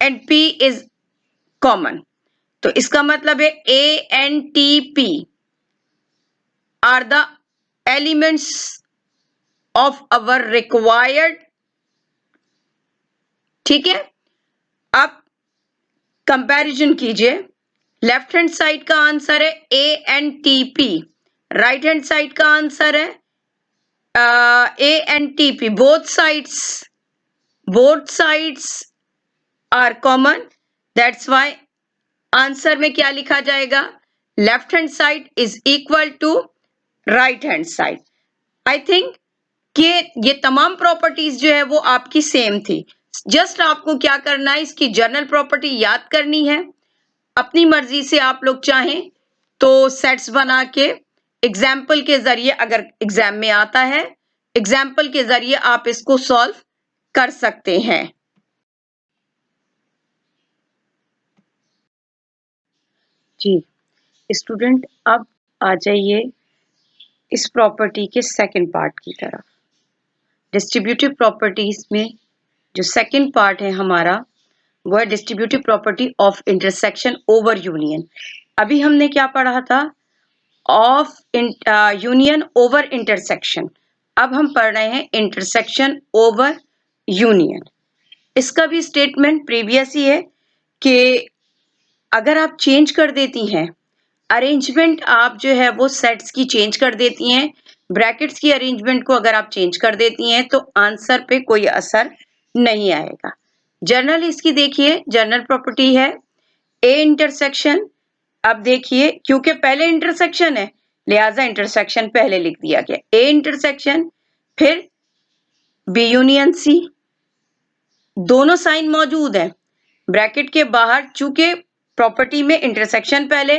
Speaker 1: and P is common. तो इसका मतलब है A N T P are the elements of our required. ठीक है, अब कंपैरिजन कीजिए। लेफ्ट हैंड साइड का आंसर है A N T P, right hand side का आंसर है A N T P. Both sides are common, that's why answer में क्या लिखा जाएगा, left hand side is equal to right hand side. I think कि ये तमाम प्रॉपर्टीज जो है वो आपकी सेम थी। जस्ट आपको क्या करना है, इसकी जनरल प्रॉपर्टी याद करनी है। अपनी मर्जी से आप लोग चाहें तो सेट्स बना के एग्जाम्पल के जरिए, अगर एग्जाम में आता है, एग्जाम्पल के जरिए आप इसको सॉल्व कर सकते हैं। जी स्टूडेंट, अब आ जाइए इस प्रॉपर्टी के सेकंड पार्ट की तरफ। डिस्ट्रीब्यूटिव प्रॉपर्टीज में जो सेकंड पार्ट है हमारा, वो है distributive property of intersection over union. अभी हमने क्या पढ़ा था, ऑफ यूनियन ओवर इंटरसेक्शन। अब हम पढ़ रहे हैं इंटरसेक्शन ओवर यूनियन। इसका भी स्टेटमेंट प्रीवियस ही है कि अगर आप चेंज कर देती हैं अरेंजमेंट, आप जो है वो सेट्स की चेंज कर देती हैं, ब्रैकेट्स की अरेंजमेंट को अगर आप चेंज कर देती हैं तो आंसर पे कोई असर नहीं आएगा। जर्नल इसकी देखिए, जर्नल प्रॉपर्टी है ए इंटरसेक्शन। अब देखिए, क्योंकि पहले इंटरसेक्शन है लिहाजा इंटरसेक्शन पहले लिख दिया गया, ए इंटरसेक्शन, फिर बी यूनियन सी। दोनों साइन मौजूद है ब्रैकेट के बाहर, चूंकि प्रॉपर्टी में इंटरसेक्शन पहले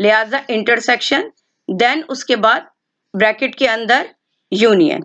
Speaker 1: लिहाजा इंटरसेक्शन, देन उसके बाद ब्रैकेट के अंदर यूनियन।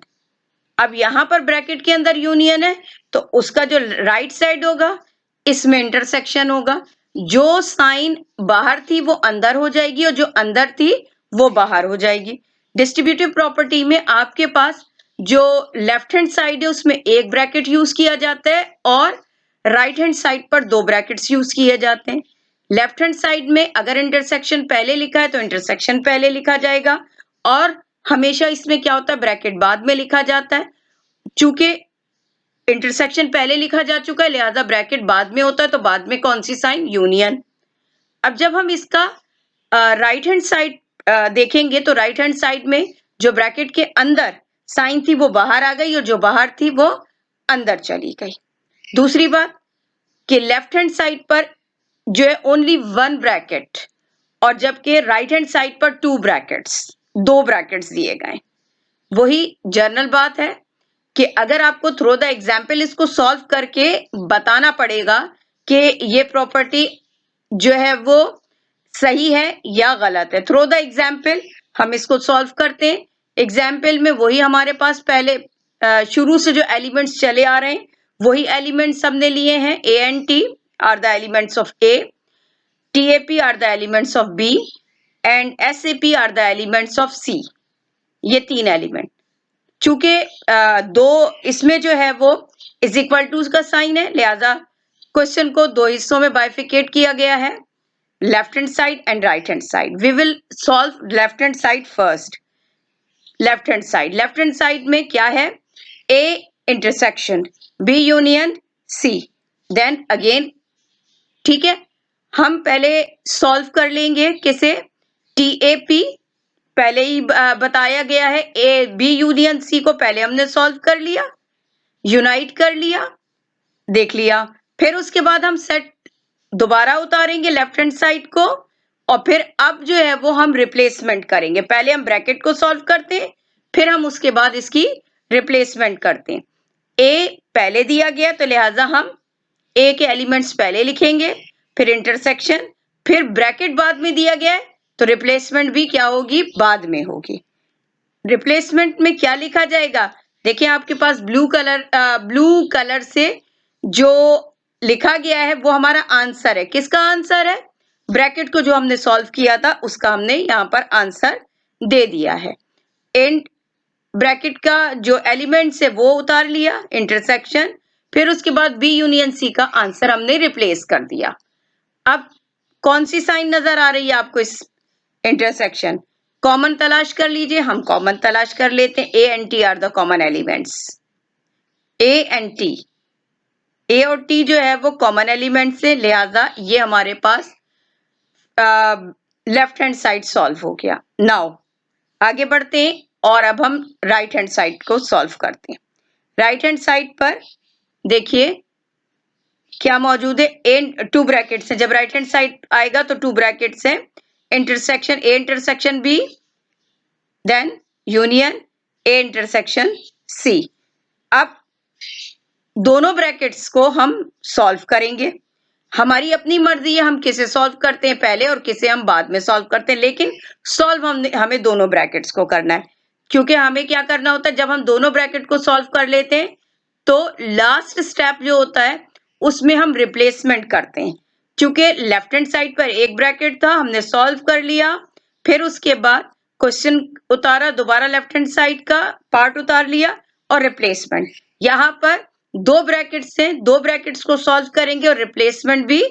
Speaker 1: अब यहां पर ब्रैकेट के अंदर यूनियन है तो उसका जो राइट साइड होगा इसमें इंटरसेक्शन होगा। जो साइन बाहर थी वो अंदर हो जाएगी और जो अंदर थी वो बाहर हो जाएगी। डिस्ट्रीब्यूटिव प्रॉपर्टी में आपके पास जो लेफ्ट हैंड साइड है उसमें एक ब्रैकेट यूज किया जाता है और राइट हैंड साइड पर 2 ब्रैकेट्स यूज किए जाते हैं। लेफ्ट हैंड साइड में अगर इंटरसेक्शन पहले लिखा है तो इंटरसेक्शन पहले लिखा जाएगा और हमेशा इसमें क्या होता है, ब्रैकेट बाद में लिखा जाता है। चूंकि इंटरसेक्शन पहले लिखा जा चुका है लिहाजा ब्रैकेट बाद में होता है, तो बाद में कौन सी साइन, यूनियन। अब जब हम इसका राइट हैंड साइड देखेंगे तो राइट हैंड साइड में जो ब्रैकेट के अंदर साइन थी वो बाहर आ गई और जो बाहर थी वो अंदर चली गई। दूसरी बात कि लेफ्ट हैंड साइड पर जो है ओनली 1 ब्रैकेट और जबकि राइट हैंड साइड पर 2 ब्रैकेट्स दिए गए। वही जर्नल बात है कि अगर आपको थ्रू द एग्जाम्पल इसको सॉल्व करके बताना पड़ेगा कि ये प्रॉपर्टी जो है वो सही है या गलत है। थ्रू द एग्जाम्पल हम इसको सॉल्व करते हैं। एग्जाम्पल में वही हमारे पास पहले शुरू से जो एलिमेंट्स चले आ रहे हैं वही एलिमेंट्स हमने लिए हैं। A and T are the elements of A, T A P are the elements of B and S A P are the elements of C. ये 3 एलिमेंट, चूंकि 2 इसमें जो है वो इज इक्वल टू का साइन है लिहाजा क्वेश्चन को 2 हिस्सों में बाइफिकेट किया गया है, left hand side and right hand side. We will solve left hand side first. Left hand side में क्या है, A intersection B union C, then again, ठीक है। हम पहले सॉल्व कर लेंगे किसे, टी ए पी पहले ही बताया गया है, ए बी यूनियन सी को पहले हमने सॉल्व कर लिया, यूनाइट कर लिया, देख लिया। फिर उसके बाद हम सेट दोबारा उतारेंगे लेफ्ट हैंड साइड को, और फिर अब जो है वो हम रिप्लेसमेंट करेंगे। पहले हम ब्रैकेट को सॉल्व करते हैं, फिर हम उसके बाद इसकी रिप्लेसमेंट करते हैं। ए पहले दिया गया तो लिहाजा हम ए के एलिमेंट्स पहले लिखेंगे, फिर इंटरसेक्शन, फिर ब्रैकेट बाद में दिया गया है तो रिप्लेसमेंट भी क्या होगी, बाद में होगी। रिप्लेसमेंट में क्या लिखा जाएगा, देखिए आपके पास ब्लू कलर से जो लिखा गया है वो हमारा आंसर है। किसका आंसर है, ब्रैकेट को जो हमने सॉल्व किया था उसका हमने यहाँ पर आंसर दे दिया है। एंड ब्रैकेट का जो एलिमेंट्स है वो उतार लिया, इंटरसेक्शन, फिर उसके बाद बी यूनियन सी का आंसर हमने रिप्लेस कर दिया। अब कौन सी साइन नजर आ रही है आपको, इस इंटरसेक्शन, कॉमन तलाश कर लीजिए। हम कॉमन तलाश कर लेते हैं, A and T are the common elements, A and T, A और टी जो है वो कॉमन एलिमेंट्स है, लिहाजा ये हमारे पास लेफ्ट हैंड साइड सॉल्व हो गया। नाउ आगे बढ़ते हैं और अब हम राइट हैंड साइड को सॉल्व करते हैं। राइट हैंड साइड पर देखिए क्या मौजूद है, ए टू ब्रैकेट्स है, जब राइट हैंड साइड आएगा तो टू ब्रैकेट्स है, intersection A intersection B, then union A intersection C. अब दोनों ब्रैकेट्स को हम सॉल्व करेंगे, हमारी अपनी मर्जी है हम किसे सॉल्व करते हैं पहले और किसे हम बाद में सॉल्व करते हैं, लेकिन सॉल्व हमें दोनों ब्रैकेट्स को करना है। क्योंकि हमें क्या करना होता है, जब हम दोनों ब्रैकेट को सॉल्व कर लेते हैं तो लास्ट स्टेप जो होता है उसमें हम रिप्लेसमेंट करते हैं। क्योंकि लेफ्ट हैंड साइड पर एक ब्रैकेट था, हमने सॉल्व कर लिया, फिर उसके बाद क्वेश्चन उतारा, दोबारा लेफ्ट हैंड साइड का पार्ट उतार लिया और रिप्लेसमेंट। यहाँ पर दो ब्रैकेट्स हैं, दो ब्रैकेट्स को सॉल्व करेंगे और रिप्लेसमेंट भी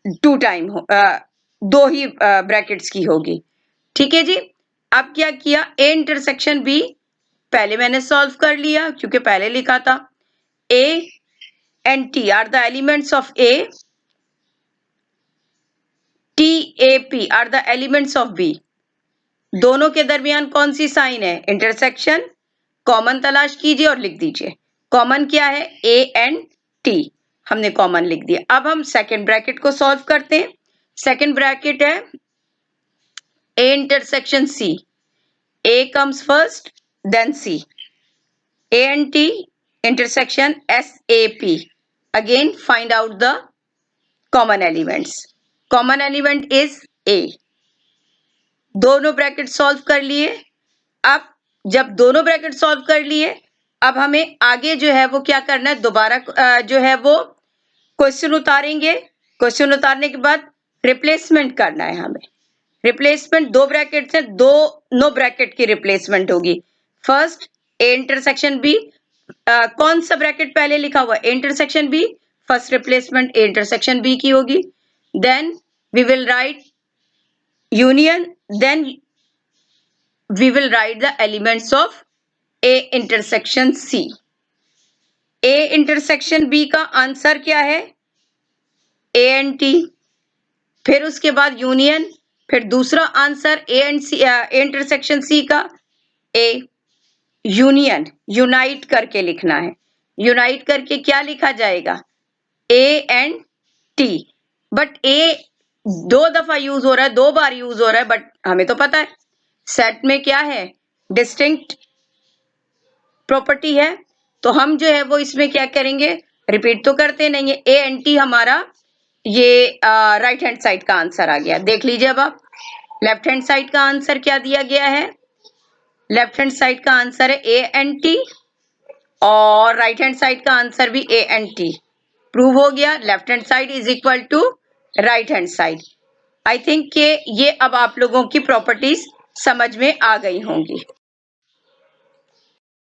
Speaker 1: दो ही ब्रैकेट्स की होगी, ठीक है जी। अब क्या किया, ए इंटरसेक्शन बी पहले मैंने सॉल्व कर लिया क्योंकि पहले लिखा था, A and T are the elements of A, T A P are the elements of B. दोनों के दरमियान कौन सी साइन है, इंटरसेक्शन। कॉमन तलाश कीजिए और लिख दीजिए, कॉमन क्या है, ए एंड टी, हमने कॉमन लिख दिया। अब हम सेकेंड ब्रैकेट को सॉल्व करते हैं। सेकेंड ब्रैकेट है A intersection C, A comes first then C, A and T intersection S A P, again find out the common elements. Common element is A. दोनों bracket solve कर लिए। अब जब दोनों ब्रैकेट सॉल्व कर लिए, अब हमें आगे जो है वो क्या करना है, दोबारा जो है वो क्वेश्चन उतारेंगे। क्वेश्चन उतारने के बाद रिप्लेसमेंट करना है हमें। रिप्लेसमेंट दो ब्रैकेट से दोनों ब्रैकेट की रिप्लेसमेंट होगी। फर्स्ट ए इंटरसेक्शन बी, कौन सा ब्रैकेट पहले लिखा हुआ, A intersection B, first replacement A intersection B की होगी। Then we will write union, then we will write the elements of A intersection C. A intersection B का answer क्या है, A and T, फिर उसके बाद यूनियन, फिर दूसरा answer A and C, A intersection C का A यूनियन, यूनाइट करके लिखना है। यूनाइट करके क्या लिखा जाएगा, A and T, but A दो दफा यूज हो रहा है, दो बार यूज हो रहा है, बट हमें तो पता है सेट में क्या है, डिस्टिंक्ट प्रॉपर्टी है, तो हम जो है वो इसमें क्या करेंगे, रिपीट तो करते नहीं है। ए एंड टी हमारा ये राइट हैंड साइड का आंसर आ गया। देख लीजिए अब आप, लेफ्ट हैंड साइड का आंसर क्या दिया गया है, लेफ्ट हैंड साइड का आंसर है ए एंड टी, और राइट हैंड साइड का आंसर भी ए एंड टी। प्रूव हो गया, left hand side is equal to right hand side. I think कि ये अब आप लोगों की प्रॉपर्टीज समझ में आ गई होंगी।